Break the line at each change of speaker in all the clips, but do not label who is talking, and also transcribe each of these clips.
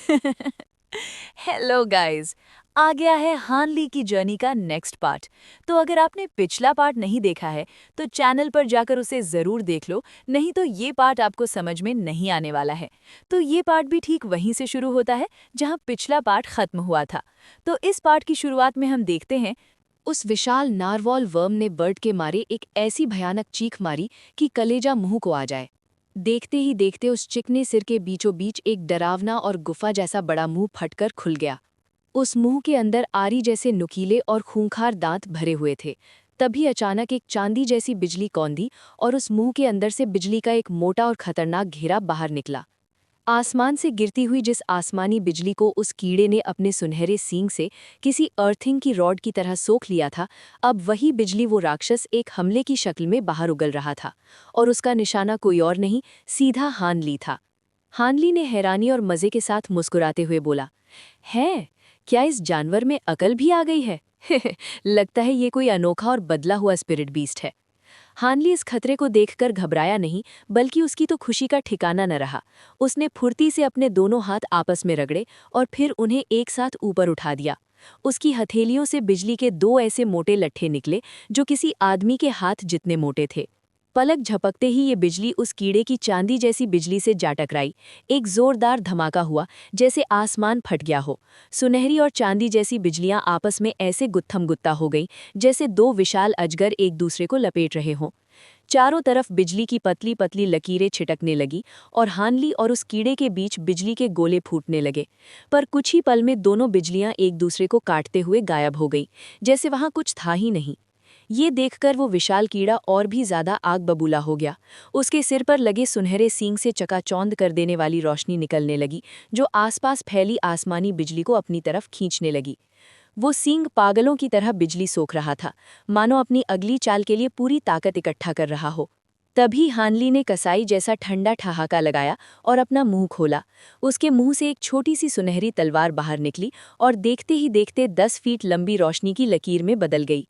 Hello guys. आ गया है हानली की जर्नी का नेक्स्ट पार्ट। तो अगर आपने पिछला पार्ट नहीं देखा है तो चैनल पर जाकर उसे ज़रूर देख लो, नहीं तो ये पार्ट आपको समझ में नहीं आने वाला है। तो ये पार्ट भी ठीक वहीं से शुरू होता है जहां पिछला पार्ट खत्म हुआ था। तो इस पार्ट की शुरुआत में हम देखते हैं उस विशाल नारवॉल वर्म ने बर्ड के मारे एक ऐसी भयानक चीख मारी कि कलेजा मुंह को आ जाए। देखते ही देखते उस चिकने सिर के बीचों बीच एक डरावना और गुफा जैसा बड़ा मुंह फटकर खुल गया। उस मुंह के अंदर आरी जैसे नुकीले और खूंखार दांत भरे हुए थे। तभी अचानक एक चांदी जैसी बिजली कौंधी और उस मुंह के अंदर से बिजली का एक मोटा और खतरनाक घेरा बाहर निकला। आसमान से गिरती हुई जिस आसमानी बिजली को उस कीड़े ने अपने सुनहरे सींग से किसी अर्थिंग की रॉड की तरह सोख लिया था, अब वही बिजली वो राक्षस एक हमले की शक्ल में बाहर उगल रहा था। और उसका निशाना कोई और नहीं, सीधा हानली था। हानली ने हैरानी और मजे के साथ मुस्कुराते हुए बोला, है क्या इस जानवर में अकल भी आ गई है? लगता है ये कोई अनोखा और बदला हुआ स्पिरिट बीस्ट है। हानली इस खतरे को देखकर घबराया नहीं, बल्कि उसकी तो खुशी का ठिकाना न रहा। उसने फुर्ती से अपने दोनों हाथ आपस में रगड़े और फिर उन्हें एक साथ ऊपर उठा दिया। उसकी हथेलियों से बिजली के दो ऐसे मोटे लट्ठे निकले जो किसी आदमी के हाथ जितने मोटे थे। पलक झपकते ही ये बिजली उस कीड़े की चांदी जैसी बिजली से जा टकराई। एक जोरदार धमाका हुआ, जैसे आसमान फट गया हो। सुनहरी और चांदी जैसी बिजलियां आपस में ऐसे गुत्थम गुत्ता हो गई जैसे दो विशाल अजगर एक दूसरे को लपेट रहे हों। चारों तरफ बिजली की पतली पतली लकीरें छिटकने लगी और हानली और उस कीड़े के बीच बिजली के गोले फूटने लगे। पर कुछ ही पल में दोनों बिजलियां एक दूसरे को काटते हुए गायब हो गई, जैसे वहां कुछ था ही नहीं। ये देखकर वो विशाल कीड़ा और भी ज्यादा आग बबूला हो गया। उसके सिर पर लगे सुनहरे सींग से चकाचौंध कर देने वाली रोशनी निकलने लगी, जो आसपास फैली आसमानी बिजली को अपनी तरफ खींचने लगी। वो सींग पागलों की तरह बिजली सोख रहा था, मानो अपनी अगली चाल के लिए पूरी ताकत इकट्ठा कर रहा हो। तभी हानली ने कसाई जैसा ठंडा ठहाका लगाया और अपना मुंह खोला। उसके मुंह से एक छोटी सी सुनहरी तलवार बाहर निकली और देखते ही देखते 10 फीट लंबी रोशनी की लकीर में बदल गई।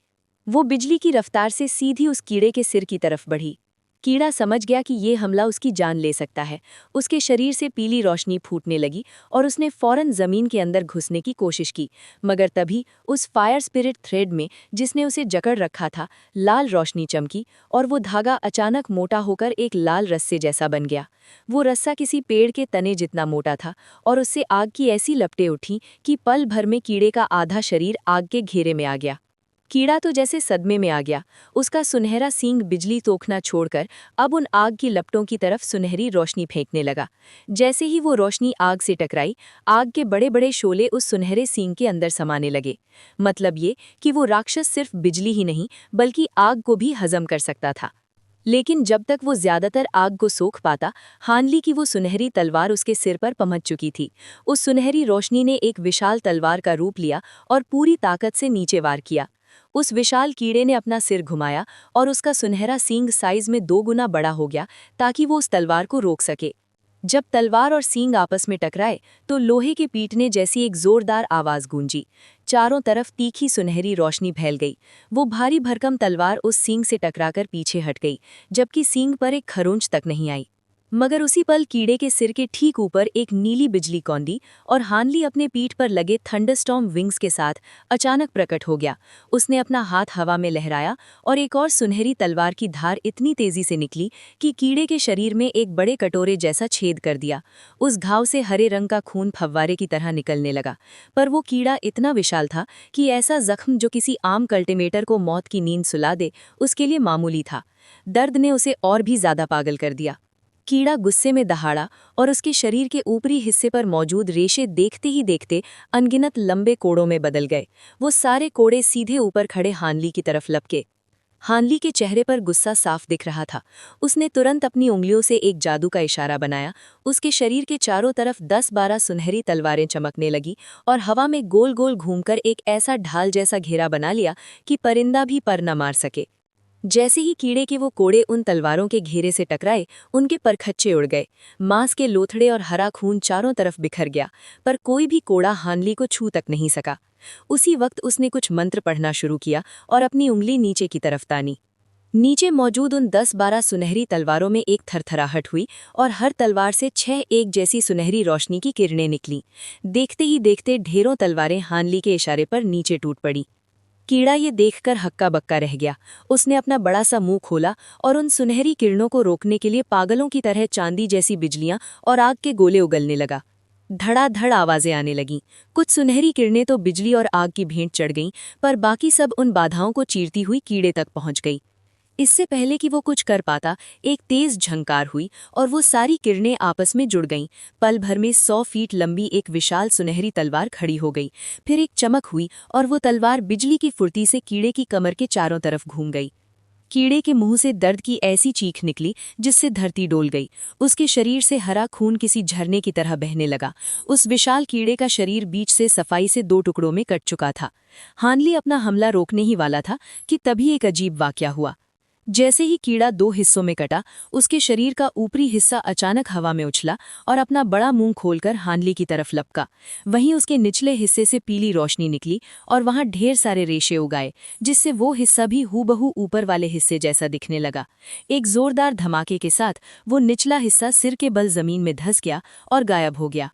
वो बिजली की रफ्तार से सीधी उस कीड़े के सिर की तरफ बढ़ी। कीड़ा समझ गया कि ये हमला उसकी जान ले सकता है। उसके शरीर से पीली रोशनी फूटने लगी और उसने फौरन जमीन के अंदर घुसने की कोशिश की, मगर तभी उस फायर स्पिरिट थ्रेड में जिसने उसे जकड़ रखा था, लाल रोशनी चमकी और वो धागा अचानक मोटा होकर एक लाल रस्से जैसा बन गया। वो रस्सा किसी पेड़ के तने जितना मोटा था और उससे आग की ऐसी लपटें उठीं कि पल भर में कीड़े का आधा शरीर आग के घेरे में आ गया। कीड़ा तो जैसे सदमे में आ गया। उसका सुनहरा सींग बिजली तोखना छोड़कर अब उन आग की लपटों की तरफ सुनहरी रोशनी फेंकने लगा। जैसे ही वो रोशनी आग से टकराई, आग के बड़े बड़े शोले उस सुनहरे सींग के अंदर समाने लगे। मतलब ये कि वो राक्षस सिर्फ बिजली ही नहीं बल्कि आग को भी हजम कर सकता था। लेकिन जब तक वो ज्यादातर आग को सोख पाता, हानली की वो सुनहरी तलवार उसके सिर पर पहुंच चुकी थी। उस सुनहरी रोशनी ने एक विशाल तलवार का रूप लिया और पूरी ताकत से नीचे वार किया। उस विशाल कीड़े ने अपना सिर घुमाया और उसका सुनहरा सींग साइज में 2 गुना बड़ा हो गया ताकि वो उस तलवार को रोक सके। जब तलवार और सींग आपस में टकराए तो लोहे के पीटने जैसी एक जोरदार आवाज गूंजी। चारों तरफ तीखी सुनहरी रोशनी फैल गई। वो भारी भरकम तलवार उस सींग से टकराकर पीछे हट गई, जबकि सींग पर एक खरोंच तक नहीं आई। मगर उसी पल कीड़े के सिर के ठीक ऊपर एक नीली बिजली कौंदी और हानली अपने पीठ पर लगे थंडरस्टॉर्म विंग्स के साथ अचानक प्रकट हो गया। उसने अपना हाथ हवा में लहराया और एक और सुनहरी तलवार की धार इतनी तेजी से निकली कि कीड़े के शरीर में एक बड़े कटोरे जैसा छेद कर दिया। उस घाव से हरे रंग का खून फव्वारे की तरह निकलने लगा। पर वो कीड़ा इतना विशाल था कि ऐसा जख्म जो किसी आम कल्टीमेटर को मौत की नींद सुला दे, उसके लिए मामूली था। दर्द ने उसे और भी ज्यादा पागल कर दिया। कीड़ा गुस्से में दहाड़ा और उसके शरीर के ऊपरी हिस्से पर मौजूद रेशे देखते ही देखते अनगिनत लंबे कोड़ों में बदल गए। वो सारे कोड़े सीधे ऊपर खड़े हानली की तरफ लपके। हानली के चेहरे पर गुस्सा साफ दिख रहा था। उसने तुरंत अपनी उंगलियों से एक जादू का इशारा बनाया। उसके शरीर के चारों तरफ 10-12 सुनहरी तलवारें चमकने लगी और हवा में गोल गोल घूमकर एक ऐसा ढाल जैसा घेरा बना लिया कि परिंदा भी पर न मार सके। जैसे ही कीड़े के वो कोड़े उन तलवारों के घेरे से टकराए, उनके परखच्चे उड़ गए। मांस के लोथड़े और हरा खून चारों तरफ बिखर गया, पर कोई भी कोड़ा हानली को छू तक नहीं सका। उसी वक्त उसने कुछ मंत्र पढ़ना शुरू किया और अपनी उंगली नीचे की तरफ तानी। नीचे मौजूद उन 10-12 सुनहरी तलवारों में एक थरथराहट हुई और हर तलवार से 6 एक जैसी सुनहरी रोशनी की किरणें निकलीं। देखते ही देखते ढेरों तलवारें हानली के इशारे पर नीचे टूट पड़ी। कीड़ा ये देखकर हक्का बक्का रह गया। उसने अपना बड़ा सा मुंह खोला और उन सुनहरी किरणों को रोकने के लिए पागलों की तरह चांदी जैसी बिजलियां और आग के गोले उगलने लगा। धड़ाधड़ आवाजें आने लगीं। कुछ सुनहरी किरणें तो बिजली और आग की भेंट चढ़ गईं, पर बाकी सब उन बाधाओं को चीरती हुई कीड़े तक पहुंच गई। इससे पहले कि वो कुछ कर पाता, एक तेज झंकार हुई और वो सारी किरणें आपस में जुड़ गईं। पल भर में 100 फीट लंबी एक विशाल सुनहरी तलवार खड़ी हो गई। फिर एक चमक हुई और वो तलवार बिजली की फुर्ती से कीड़े की कमर के चारों तरफ घूम गई। कीड़े के मुंह से दर्द की ऐसी चीख निकली जिससे धरती डोल गई। उसके शरीर से हरा खून किसी झरने की तरह बहने लगा। उस विशाल कीड़े का शरीर बीच से सफाई से 2 टुकड़ों में कट चुका था। हानली अपना हमला रोकने ही वाला था कि तभी एक अजीब वाकया हुआ। जैसे ही कीड़ा 2 हिस्सों में कटा, उसके शरीर का ऊपरी हिस्सा अचानक हवा में उछला और अपना बड़ा मुंह खोलकर हानली की तरफ लपका। वहीं उसके निचले हिस्से से पीली रोशनी निकली और वहां ढेर सारे रेशे उगाए, जिससे वो हिस्सा भी हूबहू ऊपर वाले हिस्से जैसा दिखने लगा। एक जोरदार धमाके के साथ वो निचला हिस्सा सिर के बल जमीन में धंस गया और गायब हो गया।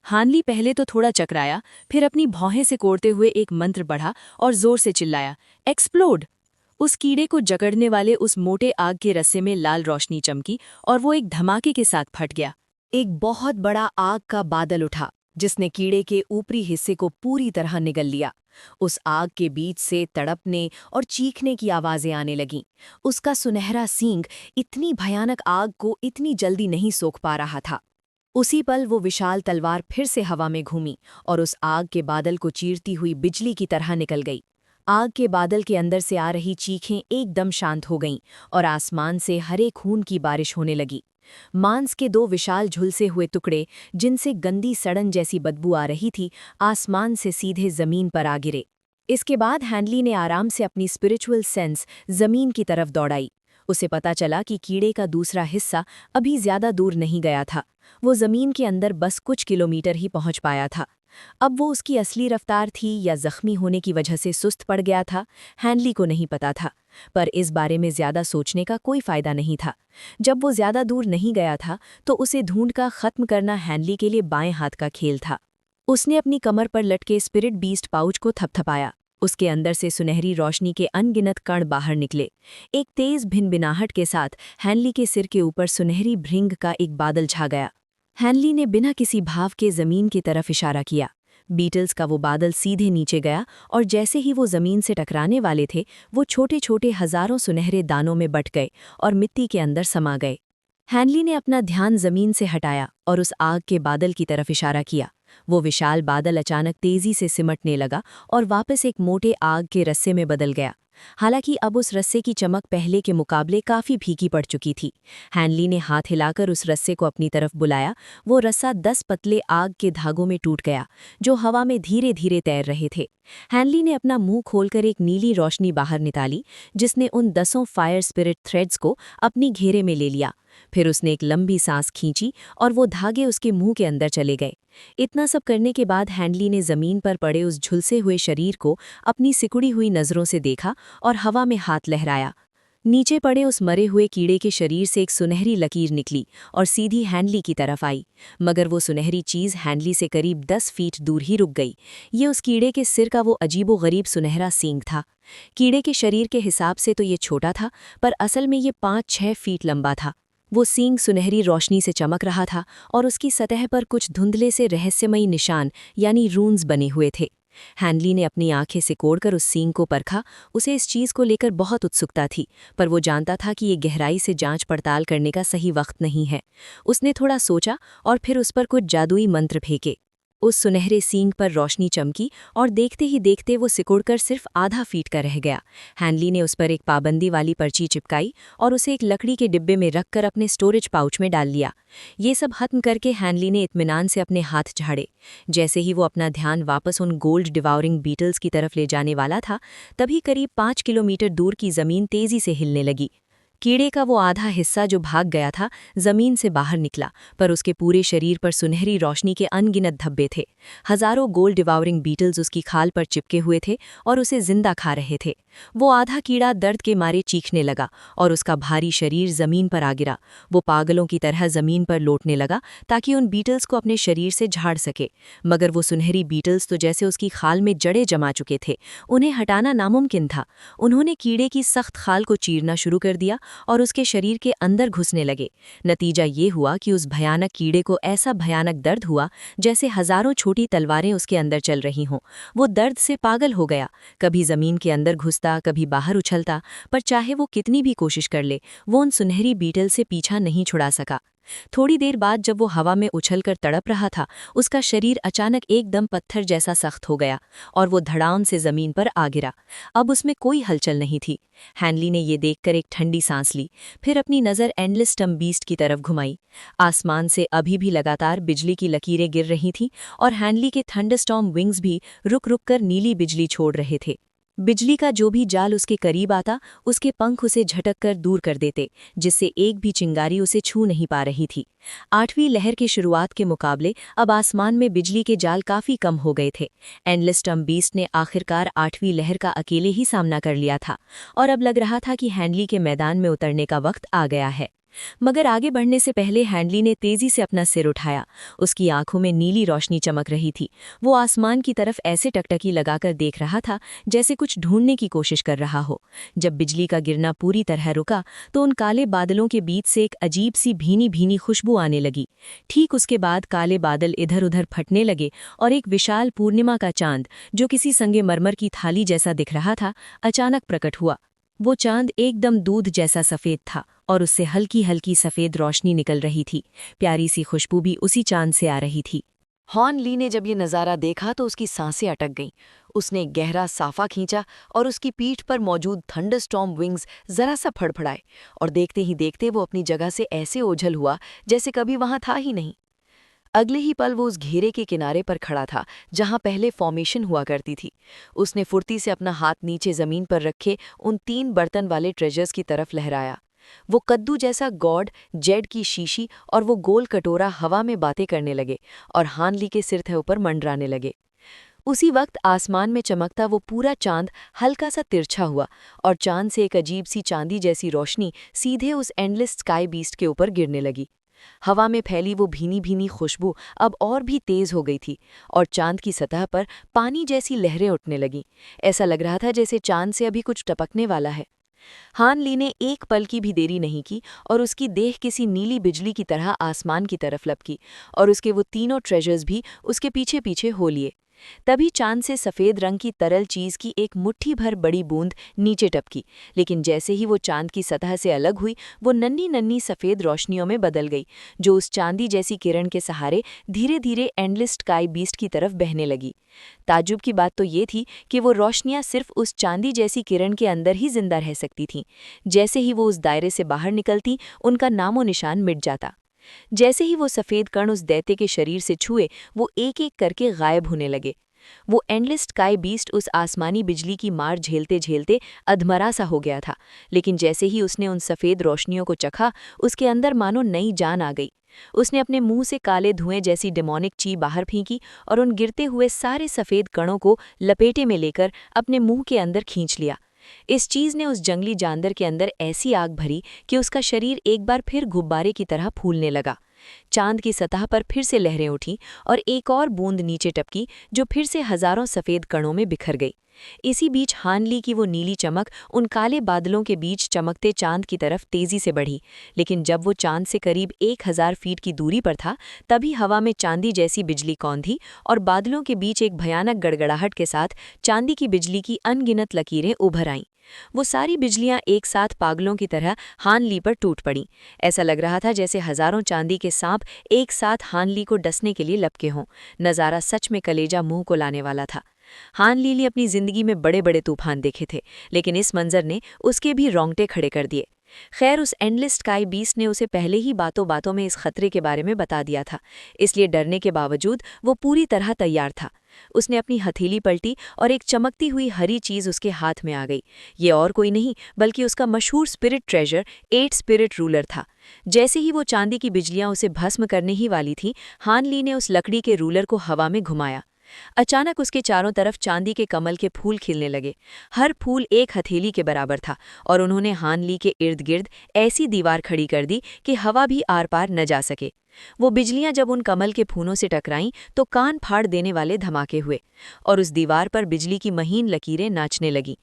हानली पहले तो थोड़ा चकराया, फिर अपनी भौहें से कोड़ते हुए एक मंत्र पढ़ा और जोर से चिल्लाया, एक्सप्लोड। उस कीड़े को जकड़ने वाले उस मोटे आग के रस्से में लाल रोशनी चमकी और वो एक धमाके के साथ फट गया। एक बहुत बड़ा आग का बादल उठा, जिसने कीड़े के ऊपरी हिस्से को पूरी तरह निगल लिया। उस आग के बीच से तड़पने और चीखने की आवाजें आने लगीं। उसका सुनहरा सींग इतनी भयानक आग को इतनी जल्दी नहीं सोख पा रहा था। उसी पल वो विशाल तलवार फिर से हवा में घूमी और उस आग के बादल को चीरती हुई बिजली की तरह निकल गई। आग के बादल के अंदर से आ रही चीखें एकदम शांत हो गईं और आसमान से हरे खून की बारिश होने लगी। मांस के 2 विशाल झुलसे हुए टुकड़े, जिनसे गंदी सड़न जैसी बदबू आ रही थी, आसमान से सीधे जमीन पर आ गिरे। इसके बाद हैंडली ने आराम से अपनी स्पिरिचुअल सेंस जमीन की तरफ दौड़ाई। उसे पता चला कि कीड़े का दूसरा हिस्सा अभी ज्यादा दूर नहीं गया था। वो जमीन के अंदर बस कुछ किलोमीटर ही पहुंच पाया था। अब वो उसकी असली रफ्तार थी या जख्मी होने की वजह से सुस्त पड़ गया था, हैंडली को नहीं पता था। पर इस बारे में ज्यादा सोचने का कोई फायदा नहीं था। जब वो ज्यादा दूर नहीं गया था तो उसे ढूंढकर खत्म करना हैंडली के लिए बाएं हाथ का खेल था। उसने अपनी कमर पर लटके स्पिरिट बीस्ट पाउच को थपथपाया। उसके अंदर से सुनहरी रोशनी के अनगिनत कण बाहर निकले। एक तेज भिनभिनाहट के साथ हैंडली के सिर के ऊपर सुनहरी भृंग का एक बादल छा गया। हैंडली ने बिना किसी भाव के जमीन की तरफ इशारा किया। बीटल्स का वो बादल सीधे नीचे गया और जैसे ही वो जमीन से टकराने वाले थे, वो छोटे छोटे हजारों सुनहरे दानों में बट गए और मिट्टी के अंदर समा गए। हैंडली ने अपना ध्यान जमीन से हटाया और उस आग के बादल की तरफ इशारा किया। वो विशाल बादल अचानक तेजी से सिमटने लगा और वापस एक मोटे आग के रस्से में बदल गया। हालांकि अब उस रस्से की चमक पहले के मुकाबले काफी फीकी पड़ चुकी थी। हैंडली ने हाथ हिलाकर उस रस्से को अपनी तरफ बुलाया। वो रस्सा 10 पतले आग के धागों में टूट गया, जो हवा में धीरे धीरे तैर रहे थे। हैंडली ने अपना मुंह खोलकर एक नीली रोशनी बाहर निकाली, जिसने उन 10 फायर स्पिरिट थ्रेड्स को अपनी घेरे में ले लिया। फिर उसने एक लंबी सांस खींची और वो धागे उसके मुंह के अंदर चले गए। इतना सब करने के बाद हैंडली ने जमीन पर पड़े उस झुलसे हुए शरीर को अपनी सिकुड़ी हुई नजरों से देखा और हवा में हाथ लहराया। नीचे पड़े उस मरे हुए कीड़े के शरीर से एक सुनहरी लकीर निकली और सीधी हैंडली की तरफ आई, मगर वो सुनहरी चीज हैंडली से करीब 10 फीट दूर ही रुक गई। ये उस कीड़े के सिर का वो अजीबोगरीब सुनहरा सींग था। कीड़े के शरीर के हिसाब से तो ये छोटा था, पर असल में ये 5-6 फीट लंबा था। वो सींग सुनहरी रोशनी से चमक रहा था और उसकी सतह पर कुछ धुंधले से रहस्यमयी निशान यानी रून्स बने हुए थे। हैंडली ने अपनी आंखें सिकोड़कर उस सींग को परखा। उसे इस चीज को लेकर बहुत उत्सुकता थी, पर वो जानता था कि ये गहराई से जांच पड़ताल करने का सही वक्त नहीं है। उसने थोड़ा सोचा और फिर उस पर कुछ जादुई मंत्र फेंके। उस सुनहरे सींग पर रोशनी चमकी और देखते ही देखते वो सिकुड़कर सिर्फ आधा फीट का रह गया। हैंडली ने उस पर एक पाबंदी वाली पर्ची चिपकाई और उसे एक लकड़ी के डिब्बे में रखकर अपने स्टोरेज पाउच में डाल लिया। ये सब खत्म करके हैंडली ने इत्मीनान से अपने हाथ झाड़े। जैसे ही वो अपना ध्यान वापस उन गोल्ड डिवाउरिंग बीटल्स की तरफ ले जाने वाला था, तभी करीब 5 किलोमीटर दूर की जमीन तेजी से हिलने लगी।
कीड़े का वो आधा हिस्सा जो भाग गया था जमीन से बाहर निकला, पर उसके पूरे शरीर पर सुनहरी रोशनी के अनगिनत धब्बे थे। हजारों गोल्ड डिवावरिंग बीटल्स उसकी खाल पर चिपके हुए थे और उसे जिंदा खा रहे थे। वो आधा कीड़ा दर्द के मारे चीखने लगा और उसका भारी शरीर जमीन पर आ गिरा। वो पागलों की तरह जमीन पर लौटने लगा ताकि उन बीटल्स को अपने शरीर से झाड़ सके, मगर वो सुनहरी बीटल्स तो जैसे उसकी खाल में जड़े जमा चुके थे, उन्हें हटाना नामुमकिन था। उन्होंने कीड़े की सख्त खाल को चीरना शुरू कर दिया और उसके शरीर के अंदर घुसने लगे। नतीजा ये हुआ कि उस भयानक कीड़े को ऐसा भयानक दर्द हुआ जैसे हजारों छोटी तलवारें उसके अंदर चल रही हों। वो दर्द से पागल हो गया, कभी जमीन के अंदर घुसता, कभी बाहर उछलता, पर चाहे वो कितनी भी कोशिश कर ले, वो उन सुनहरी बीटल से पीछा नहीं छुड़ा सका। थोड़ी देर बाद जब वो हवा में उछलकर तड़प रहा था, उसका शरीर अचानक एकदम पत्थर जैसा सख्त हो गया और वो धड़ाम से जमीन पर आ गिरा। अब उसमें कोई हलचल नहीं थी। हैनली ने ये देखकर एक ठंडी सांस ली, फिर अपनी नज़र एंडलेस टम बीस्ट की तरफ घुमाई। आसमान से अभी भी लगातार बिजली की लकीरें गिर रही थीं और हैनली के थंडरस्टॉर्म विंग्स भी रुक रुक कर नीली बिजली छोड़ रहे थे। बिजली का जो भी जाल उसके करीब आता, उसके पंख उसे झटक कर दूर कर देते, जिससे एक भी चिंगारी उसे छू नहीं पा रही थी। 8वीं लहर की शुरुआत के मुकाबले अब आसमान में बिजली के जाल काफी कम हो गए थे। एंडलेस टम बीस्ट ने आखिरकार 8वीं लहर का अकेले ही सामना कर लिया था और अब लग रहा था कि हैनली के मैदान में उतरने का वक्त आ गया है। मगर आगे बढ़ने से पहले हैनली ने तेजी से अपना सिर उठाया। उसकी आंखों में नीली रोशनी चमक रही थी। वो आसमान की तरफ ऐसे टकटकी लगाकर देख रहा था जैसे कुछ ढूंढने की कोशिश कर रहा हो। जब बिजली का गिरना पूरी तरह रुका तो उन काले बादलों के बीच से एक अजीब सी भीनी भीनी खुशबू आने लगी। ठीक उसके बाद काले बादल इधर उधर फटने लगे और एक विशाल पूर्णिमा का चांद, जो किसी संगमरमर की थाली जैसा दिख रहा था, अचानक प्रकट हुआ। वो चांद एकदम दूध जैसा सफेद था और उससे हल्की हल्की सफेद रोशनी निकल रही थी। प्यारी सी खुशबू भी उसी चांद से आ रही थी।
हॉर्न ली ने जब ये नज़ारा देखा तो उसकी सांसें अटक गईं। उसने एक गहरा साफा खींचा और उसकी पीठ पर मौजूद थंडरस्टॉर्म विंग्स जरा सा फड़फड़ाए और देखते ही देखते वो अपनी जगह से ऐसे ओझल हुआ जैसे कभी वहां था ही नहीं। अगले ही पल वो उस घेरे के किनारे पर खड़ा था जहां पहले फॉर्मेशन हुआ करती थी। उसने फुर्ती से अपना हाथ नीचे जमीन पर रखे उन 3 बर्तन वाले ट्रेजर्स की तरफ लहराया। वो कद्दू जैसा गॉड, जेड की शीशी और वो गोल कटोरा हवा में बातें करने लगे और हानली के सिर ऊपर मंडराने लगे। उसी वक्त आसमान में चमकता वो पूरा चांद हल्का सा तिरछा हुआ और चांद से एक अजीब सी चांदी जैसी रोशनी सीधे उस एंडलेस स्काई बीस्ट के ऊपर गिरने लगी। हवा में फैली वो भीनी भीनी खुशबू अब और भी तेज हो गई थी और चांद की सतह पर पानी जैसी लहरें उठने लगीं। ऐसा लग रहा था जैसे चांद से अभी कुछ टपकने वाला है। हान ली ने एक पल की भी देरी नहीं की और उसकी देह किसी नीली बिजली की तरह आसमान की तरफ लपकी और उसके वो तीनों ट्रेजर्स भी उसके पीछे पीछे हो लिए। तभी चांद से सफ़ेद रंग की तरल चीज की एक मुट्ठी भर बड़ी बूंद नीचे टपकी, लेकिन जैसे ही वो चांद की सतह से अलग हुई, वो नन्ही नन्ही सफ़ेद रोशनियों में बदल गई, जो उस चांदी जैसी किरण के सहारे धीरे धीरे एंडलेस स्काई बीस्ट की तरफ बहने लगी। ताज्जुब की बात तो ये थी कि वो रोशनियां सिर्फ उस चांदी जैसी किरण के अंदर ही जिंदा रह सकती थीं। जैसे ही वो उस दायरे से बाहर निकलती, उनका नामो निशान मिट जाता। जैसे ही वो सफ़ेद कण उस दैत्य के शरीर से छुए, वो एक एक करके गायब होने लगे। वो एंडलेस स्काई बीस्ट उस आसमानी बिजली की मार झेलते झेलते अधमरा सा हो गया था, लेकिन जैसे ही उसने उन सफ़ेद रोशनियों को चखा, उसके अंदर मानो नई जान आ गई। उसने अपने मुंह से काले धुएं जैसी डेमोनिक ची बाहर फेंकी और उन गिरते हुए सारे सफ़ेद कणों को लपेटे में लेकर अपने मुंह के अंदर खींच लिया। इस चीज ने उस जंगली जानवर के अंदर ऐसी आग भरी कि उसका शरीर एक बार फिर गुब्बारे की तरह फूलने लगा। चांद की सतह पर फिर से लहरें उठीं और एक और बूंद नीचे टपकी, जो फिर से हजारों सफ़ेद कणों में बिखर गई। इसी बीच हानली की वो नीली चमक उन काले बादलों के बीच चमकते चांद की तरफ तेजी से बढ़ी, लेकिन जब वो चांद से करीब 1000 फीट की दूरी पर था, तभी हवा में चांदी जैसी बिजली कौंधी और बादलों के बीच एक भयानक गड़गड़ाहट के साथ चांदी की बिजली की अनगिनत लकीरें उभर आईं। वो सारी बिजलियां एक साथ पागलों की तरह हानली पर टूट पड़ीं। ऐसा लग रहा था जैसे हजारों चांदी के सांप एक साथ हानली को डसने के लिए लपके हों। नज़ारा सच में कलेजा मुंह को लाने वाला था। हानली ने अपनी जिंदगी में बड़े बड़े तूफान देखे थे, लेकिन इस मंजर ने उसके भी रोंगटे खड़े कर दिए। खैर, उस एंडलेस स्काई बीस्ट ने उसे पहले ही बातों बातों में इस खतरे के बारे में बता दिया था, इसलिए डरने के बावजूद वो पूरी तरह तैयार था।
उसने अपनी हथेली पलटी और एक चमकती हुई हरी चीज उसके हाथ में आ गई। ये और कोई नहीं बल्कि उसका मशहूर स्पिरिट ट्रेजर 8 स्पिरिट रूलर था। जैसे ही वो चांदी की बिजलियां उसे भस्म करने ही वाली थी, हान ली ने उस लकड़ी के रूलर को हवा में घुमाया। अचानक उसके चारों तरफ चांदी के कमल के फूल खिलने लगे। हर फूल एक हथेली के बराबर था और उन्होंने हान ली के इर्द गिर्द ऐसी दीवार खड़ी कर दी कि हवा भी आर पार न जा सके। वो बिजलियां जब उन कमल के फूलों से टकराईं तो कान फाड़ देने वाले धमाके हुए और उस दीवार पर बिजली की महीन लकीरें नाचने लगीं।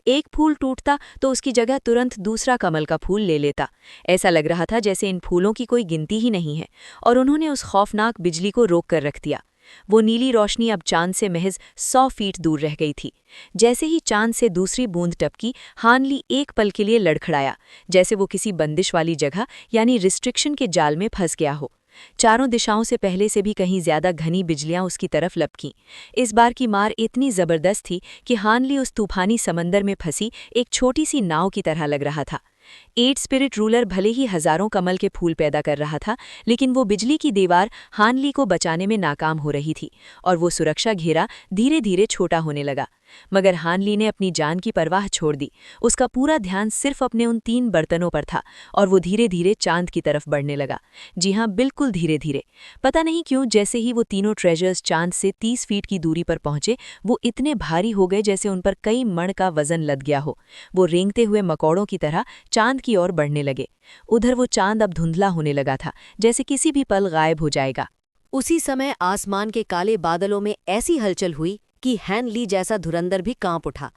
एक फूल टूटता तो उसकी जगह तुरंत दूसरा कमल का फूल ले लेता। ऐसा लग रहा था जैसे इन फूलों की कोई गिनती ही नहीं है और उन्होंने उस खौफनाक बिजली को रोक कर रख दिया। वो नीली रोशनी अब चांद से महज 100 फीट दूर रह गई थी। जैसे ही चांद से दूसरी बूंद टपकी, हान ली एक पल के लिए लड़खड़ाया, जैसे वो किसी बंदिश वाली जगह यानी रिस्ट्रिक्शन के जाल में फंस गया हो। चारों दिशाओं से पहले से भी कहीं ज्यादा घनी बिजलियां उसकी तरफ लपकीं। इस बार की मार इतनी जबरदस्त थी कि हान ली उस तूफानी समंदर में फंसी एक छोटी सी नाव की तरह लग रहा था। 8 स्पिरिट रूलर भले ही हजारों कमल के फूल पैदा कर रहा था, लेकिन वो बिजली की दीवार हान ली को बचाने में नाकाम हो रही थी और वो सुरक्षा घेरा धीरे धीरे छोटा होने लगा। मगर हान ली ने अपनी जान की परवाह छोड़ दी। उसका पूरा ध्यान सिर्फ अपने उन 3 बर्तनों पर था और वो धीरे धीरे चांद की तरफ बढ़ने लगा। जी हाँ, बिल्कुल धीरे धीरे। पता नहीं क्यों जैसे ही वो तीनों ट्रेजर्स चांद से 30 फीट की दूरी पर पहुंचे, वो इतने भारी हो गए जैसे उन पर कई मण का वजन लद गया हो। वो रेंगते हुए मकौड़ों की तरह चांद की ओर बढ़ने लगे। उधर वो चांद अब धुंधला होने लगा था, जैसे किसी भी पल गायब हो जाएगा।
उसी समय आसमान के काले बादलों में ऐसी हलचल हुई कि हैन ली जैसा धुरंधर भी कांप उठा।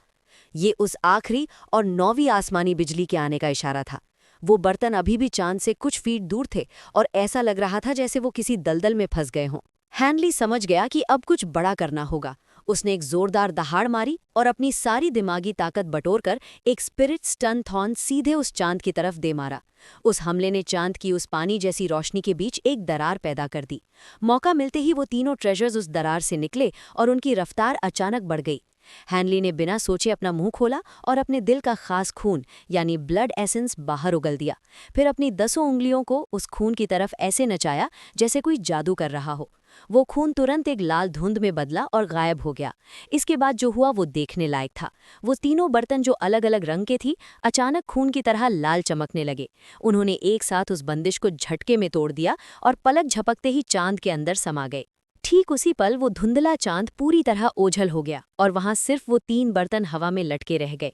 ये उस आखिरी और 9वीं आसमानी बिजली के आने का इशारा था। वो बर्तन अभी भी चांद से कुछ फीट दूर थे और ऐसा लग रहा था जैसे वो किसी दलदल में फंस गए हों। हैनली समझ गया कि अब कुछ बड़ा करना होगा। उसने एक जोरदार दहाड़ मारी और अपनी सारी दिमागी ताकत बटोरकर एक स्पिरिट स्टन थॉर्न सीधे उस चांद की तरफ दे मारा। उस हमले ने चांद की उस पानी जैसी रोशनी के बीच एक दरार पैदा कर दी। मौका मिलते ही वो तीनों ट्रेजर्स उस दरार से निकले और उनकी रफ्तार अचानक बढ़ गई। हैनली ने बिना सोचे अपना मुंह खोला और अपने दिल का खास खून यानी ब्लड एसेंस बाहर उगल दिया। फिर अपनी 10 उंगलियों को उस खून की तरफ ऐसे नचाया जैसे कोई जादू कर रहा हो। वो खून तुरंत एक लाल धुंध में बदला और गायब हो गया। इसके बाद जो हुआ वो देखने लायक था। वो तीनों बर्तन जो अलग अलग रंग के थी, अचानक खून की तरह लाल चमकने लगे। उन्होंने एक साथ उस बंदिश को झटके में तोड़ दिया और पलक झपकते ही चांद के अंदर समा गए। ठीक उसी पल वो धुंधला चांद पूरी तरह ओझल हो गया और वहां सिर्फ वो 3 बर्तन हवा में लटके रह गए।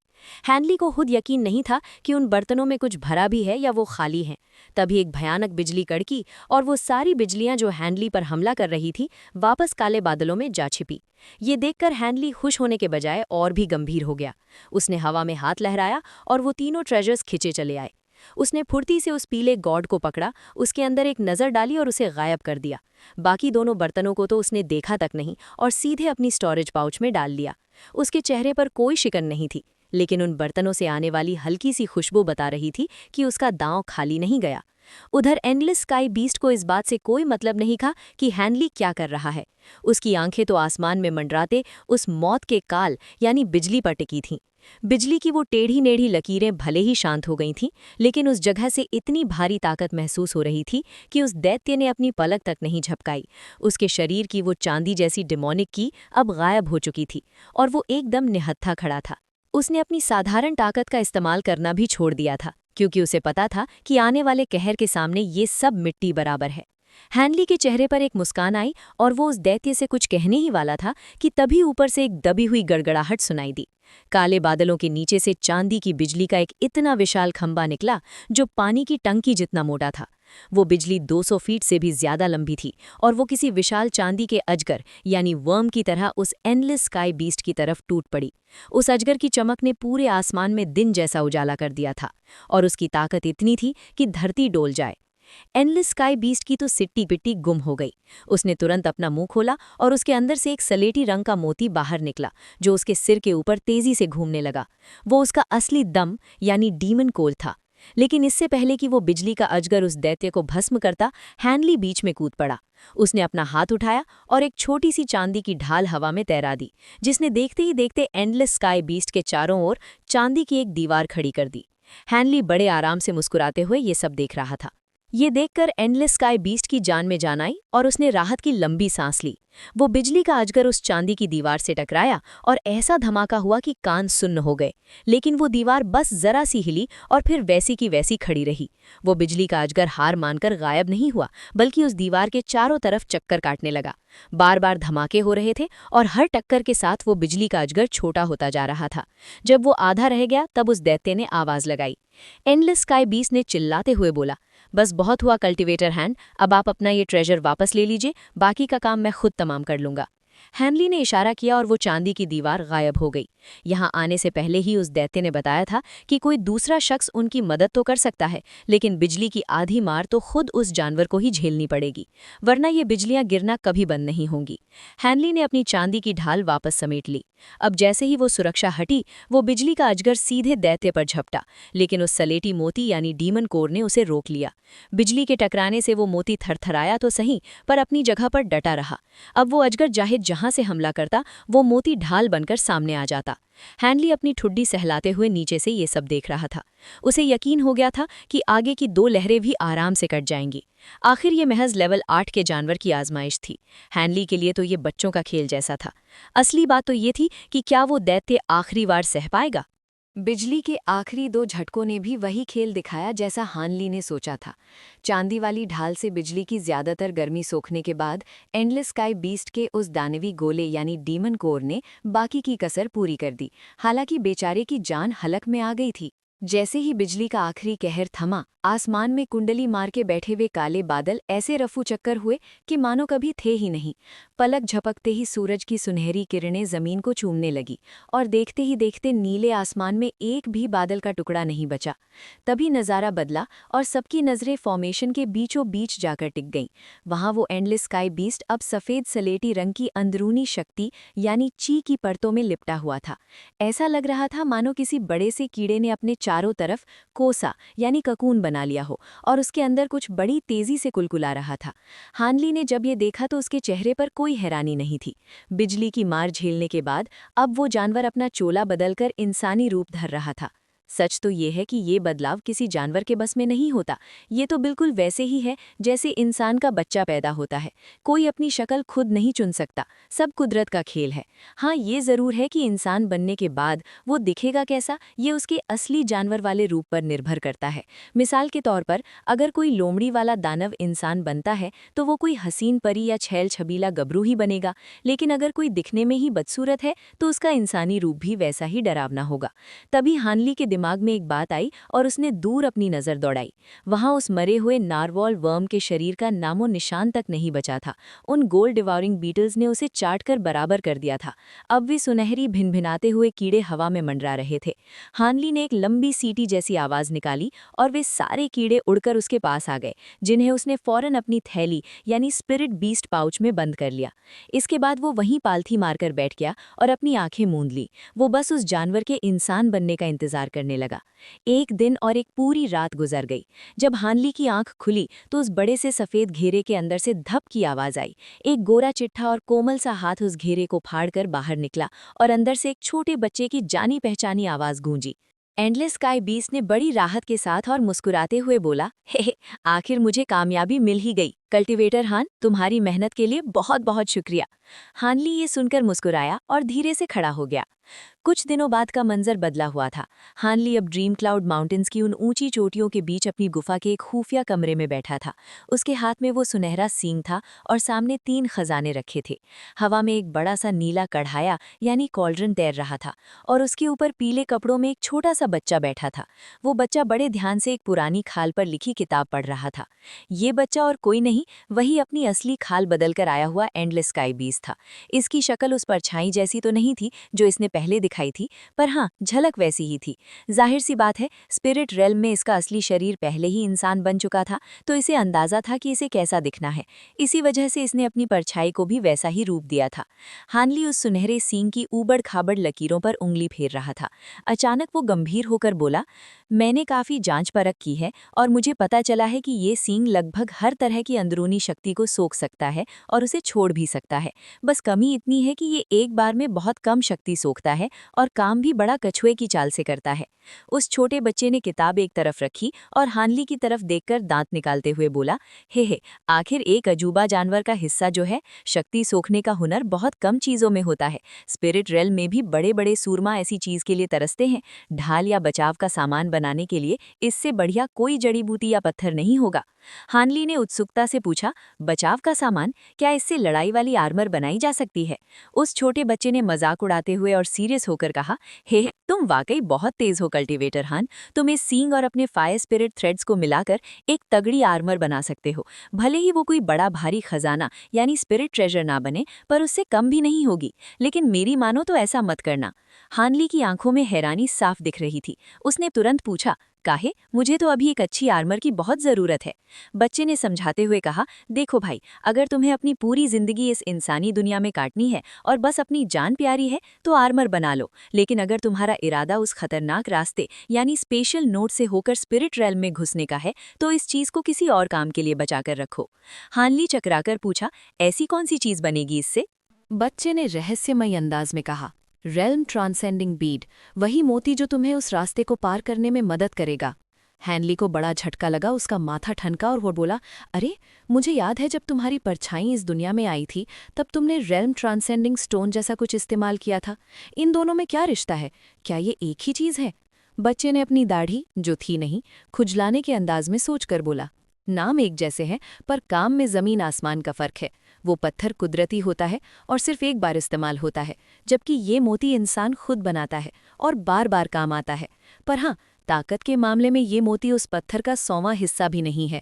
हैनली को खुद यकीन नहीं था कि उन बर्तनों में कुछ भरा भी है या वो खाली हैं। तभी एक भयानक बिजली कड़की और वो सारी बिजलियां जो हैनली पर हमला कर रही थी वापस काले बादलों में जा छिपी। ये देखकर हैनली खुश होने के बजाय और भी गंभीर हो गया। उसने हवा में हाथ लहराया और वो तीनों ट्रेजर्स खिंचे चले आए। उसने फुर्ती से उस पीले गॉड को पकड़ा, उसके अंदर एक नज़र डाली और उसे गायब कर दिया। बाकी दोनों बर्तनों को तो उसने देखा तक नहीं और सीधे अपनी स्टोरेज पाउच में डाल लिया। उसके चेहरे पर कोई शिकन नहीं थी, लेकिन उन बर्तनों से आने वाली हल्की सी खुशबू बता रही थी कि उसका दांव खाली नहीं गया। उधर एंडलेस स्काई बीस्ट को इस बात से कोई मतलब नहीं था कि हैनली क्या कर रहा है। उसकी आंखें तो आसमान में मंडराते उस मौत के काल यानी बिजली पर टिकी थीं। बिजली की वो टेढ़ी नेढ़ी लकीरें भले ही शांत हो गई थीं, लेकिन उस जगह से इतनी भारी ताकत महसूस हो रही थी कि उस दैत्य ने अपनी पलक तक नहीं झपकाई। उसके शरीर की वो चांदी जैसी डिमोनिक की अब गायब हो चुकी थी और वो एकदम निहत्था खड़ा था। उसने अपनी साधारण ताकत का इस्तेमाल करना भी छोड़ दिया था, क्योंकि उसे पता था कि आने वाले कहर के सामने ये सब मिट्टी बराबर है। हैनली के चेहरे पर एक मुस्कान आई और वो उस दैत्य से कुछ कहने ही वाला था कि तभी ऊपर से एक दबी हुई गड़गड़ाहट सुनाई दी। काले बादलों के नीचे से चांदी की बिजली का एक इतना विशाल खंभा निकला जो पानी की टंकी जितना मोटा था। वो बिजली 200 फीट से भी ज्यादा लंबी थी और वो किसी विशाल चांदी के अजगर यानी वर्म की तरह उस एंडलेस स्काई बीस्ट की तरफ टूट पड़ी। उस अजगर की चमक ने पूरे आसमान में दिन जैसा उजाला कर दिया था और उसकी ताकत इतनी थी कि धरती डोल जाए। एंडलेस स्काई बीस्ट की तो सिट्टी पिट्टी गुम हो गई। उसने तुरंत अपना मुंह खोला और उसके अंदर से एक सलेटी रंग का मोती बाहर निकला जो उसके सिर के ऊपर तेजी से घूमने लगा। वो उसका असली दम यानी डीमन कोल था। लेकिन इससे पहले कि वो बिजली का अजगर उस दैत्य को भस्म करता, हैनली बीच में कूद पड़ा। उसने अपना हाथ उठाया और एक छोटी सी चांदी की ढाल हवा में तैरा दी, जिसने देखते ही देखते एंडलेस स्काई बीस्ट के चारों ओर चांदी की एक दीवार खड़ी कर दी। हैनली बड़े आराम से मुस्कुराते हुए ये सब देख रहा था।
ये देखकर एंडलेस स्काई बीस्ट की जान में जान आई और उसने राहत की लंबी सांस ली। वो बिजली का अजगर उस चांदी की दीवार से टकराया और ऐसा धमाका हुआ कि कान सुन्न हो गए। लेकिन वो दीवार बस जरा सी हिली और फिर वैसी की वैसी खड़ी रही। वो बिजली का अजगर हार मानकर गायब नहीं हुआ, बल्कि उस दीवार के चारों तरफ चक्कर काटने लगा। बार बार धमाके हो रहे थे और हर टक्कर के साथ वो बिजली का अजगर छोटा होता जा रहा था। जब वो आधा रह गया तब उस दैत्य ने आवाज लगाई। एंडलेस स्काई बीस्ट ने चिल्लाते हुए बोला, बस बहुत हुआ कल्टीवेटर हैंड, अब आप अपना ये ट्रेजर वापस ले लीजिए, बाकी का काम मैं खुद तमाम कर लूंगा। हैनली ने इशारा किया और वो चांदी की दीवार गायब हो गई। यहाँ आने से पहले ही उस दैत्य ने बताया था कि कोई दूसरा शख्स उनकी मदद तो कर सकता है, लेकिन बिजली की आधी मार तो खुद उस जानवर को ही झेलनी पड़ेगी, वरना ये बिजलियां गिरना कभी बंद नहीं होंगी। हैनली ने अपनी चांदी की ढाल वापस समेट ली। अब जैसे ही वो सुरक्षा हटी, वो बिजली का अजगर सीधे दैत्य पर झपटा, लेकिन उस सलेटी मोती यानी डीमन कोर ने उसे रोक लिया। बिजली के टकराने से वो मोती थरथराया तो सही, पर अपनी जगह पर डटा रहा। अब वो अजगर चाहे जहां से हमला करता, वो मोती ढाल बनकर सामने आ जाता। हैनली अपनी ठुड्डी सहलाते हुए नीचे से ये सब देख रहा था। उसे यकीन हो गया था कि आगे की 2 लहरें भी आराम से कट जाएंगी। आखिर ये महज लेवल 8 के जानवर की आजमाइश थी। हैनली के लिए तो ये बच्चों का खेल जैसा था। असली बात तो ये थी कि क्या वो दैत्य आखिरी बार सह पाएगा।
बिजली के आखिरी 2 झटकों ने भी वही खेल दिखाया जैसा हानली ने सोचा था। चांदी वाली ढाल से बिजली की ज्यादातर गर्मी सोखने के बाद एंडलेस स्काई बीस्ट के उस दानवी गोले यानी डीमन कोर ने बाकी की कसर पूरी कर दी। हालांकि बेचारे की जान हलक में आ गई थी। जैसे ही बिजली का आखिरी कहर थमा, आसमान में कुंडली मार के बैठे हुए काले बादल ऐसे रफू चक्कर हुए कि मानो कभी थे ही नहीं। पलक झपकते ही सूरज की सुनहरी किरणें जमीन को चूमने लगी और देखते ही देखते नीले आसमान में एक भी बादल का टुकड़ा नहीं बचा। तभी नज़ारा बदला और सबकी नज़रें फॉर्मेशन के बीचों बीच जाकर टिक गईं। वहां वो एंडलेस स्काई बीस्ट अब सफ़ेद सलेटी रंग की अंदरूनी शक्ति यानी ची की परतों में लिपटा हुआ था। ऐसा लग रहा था मानो किसी बड़े से कीड़े ने अपने चारों तरफ कोसा यानी ककून बना लिया हो और उसके अंदर कुछ बड़ी तेजी से कुलकुला रहा था। हानली ने जब ये देखा तो उसके चेहरे पर कोई हैरानी नहीं थी। बिजली की मार झेलने के बाद अब वो जानवर अपना चोला बदलकर इंसानी रूप धर रहा था। सच तो ये है कि ये बदलाव किसी जानवर के बस में नहीं होता। ये तो बिल्कुल वैसे ही है जैसे इंसान का बच्चा पैदा होता है। कोई अपनी शक्ल खुद नहीं चुन सकता, सब कुदरत का खेल है। हाँ, ये ज़रूर है कि इंसान बनने के बाद वो दिखेगा कैसा, ये उसके असली जानवर वाले रूप पर निर्भर करता है। मिसाल के तौर पर अगर कोई लोमड़ी वाला दानव इंसान बनता है तो वो कोई हसीन परी या छैल छबीला गबरू ही बनेगा, लेकिन अगर कोई दिखने में ही बदसूरत है तो उसका इंसानी रूप भी वैसा ही डरावना होगा। तभी हानली के दिमाग में एक बात आई और उसने दूर अपनी नज़र दौड़ाई। वहां उस मरे हुए नारवॉल वर्म के शरीर का नामो निशान तक नहीं बचा था। उन गोल्ड डिवाउरिंग बीटल्स ने उसे चाटकर बराबर कर दिया था। अब वे सुनहरी भिनभिनाते हुए कीड़े हवा में मंडरा रहे थे। हानली ने एक लंबी सीटी जैसी आवाज निकाली और वे सारे कीड़े उड़कर उसके पास आ गए, जिन्हें उसने फौरन अपनी थैली यानी स्पिरिट बीस्ट पाउच में बंद कर लिया। इसके बाद वो वहीं पालथी मारकर बैठ गया और अपनी आंखें मूंद ली। वो बस उस जानवर के इंसान बनने का इंतजार करने लगा। एक दिन और एक पूरी रात गुजर गई। जब हानली की आंख खुली तो उस बड़े से सफेद घेरे के अंदर से धप की आवाज आई। एक गोरा चिट्ठा और कोमल सा हाथ उस घेरे को फाड़कर बाहर निकला और अंदर से एक छोटे बच्चे की जानी पहचानी आवाज गूंजी। एंडलेस स्काई बीस्ट ने बड़ी राहत के साथ और मुस्कुराते हुए बोला, हे, आखिर मुझे कामयाबी मिल ही गई। कल्टीवेटर हान, तुम्हारी मेहनत के लिए बहुत बहुत शुक्रिया। हानली ये सुनकर मुस्कुराया और धीरे से खड़ा हो गया। कुछ दिनों बाद का मंजर बदला हुआ था। हानली अब ड्रीम क्लाउड माउंटेन्स की उन ऊंची चोटियों के बीच अपनी गुफा के एक खुफिया कमरे में बैठा था। उसके हाथ में वो सुनहरा सींग था और सामने 3 खजाने रखे थे। हवा में एक बड़ा सा नीला कढ़ाया यानी कॉल्ड्रन तैर रहा था और उसके ऊपर पीले कपड़ों में एक छोटा सा बच्चा बैठा था। वो बच्चा बड़े ध्यान से एक पुरानी खाल पर लिखी किताब पढ़ रहा था। ये बच्चा और कोई नहीं, वही अपनी असली खाल बदलकर आया हुआ एंडलेस स्काई बीस्ट था। इसकी शक्ल उस परछाई जैसी तो नहीं थी जो इसने पहले दिखाई थी, पर हाँ, झलक वैसी ही थी। जाहिर सी बात है, स्पिरिट रेल्म में इसका असली शरीर पहले ही इंसान बन चुका था, तो इसे अंदाजा था कि इसे कैसा दिखना है। इसी वजह से इसने अपनी परछाई को भी वैसा ही रूप दिया था। हानली उस सुनहरे सींग की ऊबड़ खाबड़ लकीरों पर उंगली फेर रहा था। अचानक वो गंभीर होकर बोला,
मैंने काफ़ी जांच परख की है और मुझे पता चला है कि ये सींग लगभग हर तरह की अंदरूनी शक्ति को सोख सकता है और उसे छोड़ भी सकता है। बस कमी इतनी है कि ये एक बार में बहुत कम शक्ति सोखता है और काम भी बड़ा कछुए की चाल से करता है। उस छोटे बच्चे ने किताब एक तरफ रखी और हानली की तरफ देखकर दांत निकालते हुए बोला, हे, आखिर एक अजूबा जानवर का हिस्सा जो है, शक्ति सोखने का हुनर बहुत कम चीज़ों में होता है। स्पिरिट रेल में भी बड़े बड़े सूरमा ऐसी चीज़ के लिए तरसते हैं। ढाल या बचाव का सामान बनाने के लिए इससे बढ़िया कोई जड़ी बूटी या पत्थर नहीं होगा। हानली ने उत्सुकता से पूछा, बचाव का सामान? क्या इससे लड़ाई वाली आर्मर बनाई जा सकती है? उस छोटे बच्चे ने मजाक उड़ाते हुए और सीरियस होकर कहा, हे, तुम वाकई बहुत तेज हो कल्टीवेटर हान। तुम इस सींग और अपने फायर स्पिरिट थ्रेड्स को मिलाकर एक तगड़ी आर्मर बना सकते हो। भले ही वो कोई बड़ा भारी खजाना यानी स्पिरिट ट्रेजर ना बने, पर उससे कम भी नहीं होगी। लेकिन मेरी मानो तो ऐसा मत करना। हानली की आंखों में हैरानी साफ दिख रही थी। उसने तुरंत पूछा, काहे? मुझे तो अभी एक अच्छी आर्मर की बहुत ज़रूरत है। बच्चे ने समझाते हुए कहा, देखो भाई, अगर तुम्हें अपनी पूरी जिंदगी इस इंसानी दुनिया में काटनी है और बस अपनी जान प्यारी है तो आर्मर बना लो। लेकिन अगर तुम्हारा इरादा उस खतरनाक रास्ते यानी स्पेशल नोड से होकर स्पिरिट रेल्म में घुसने का है तो इस चीज़ को किसी और काम के लिए बचाकर रखो। हानली चकराकर पूछा, ऐसी कौन सी चीज़ बनेगी इससे?
बच्चे ने रहस्यमय अंदाज में कहा, रेल्म ट्रांसेंडिंग बीड, वही मोती जो तुम्हें उस रास्ते को पार करने में मदद करेगा। हैनली को बड़ा झटका लगा, उसका माथा ठनका और वो बोला, अरे, मुझे याद है जब तुम्हारी परछाई इस दुनिया में आई थी तब तुमने रेल्म ट्रांसेंडिंग स्टोन जैसा कुछ इस्तेमाल किया था। इन दोनों में क्या रिश्ता है? क्या ये एक ही चीज़ है? बच्चे ने अपनी दाढ़ी, जो थी नहीं, खुजलाने के अंदाज में सोचकर बोला, नाम एक जैसे हैं पर काम में ज़मीन आसमान का फ़र्क है। वो पत्थर कुदरती होता है और सिर्फ एक बार इस्तेमाल होता है, जबकि ये मोती इंसान खुद बनाता है और बार बार काम आता है। पर हाँ, ताकत के मामले में ये मोती उस पत्थर का 100वां हिस्सा भी नहीं है।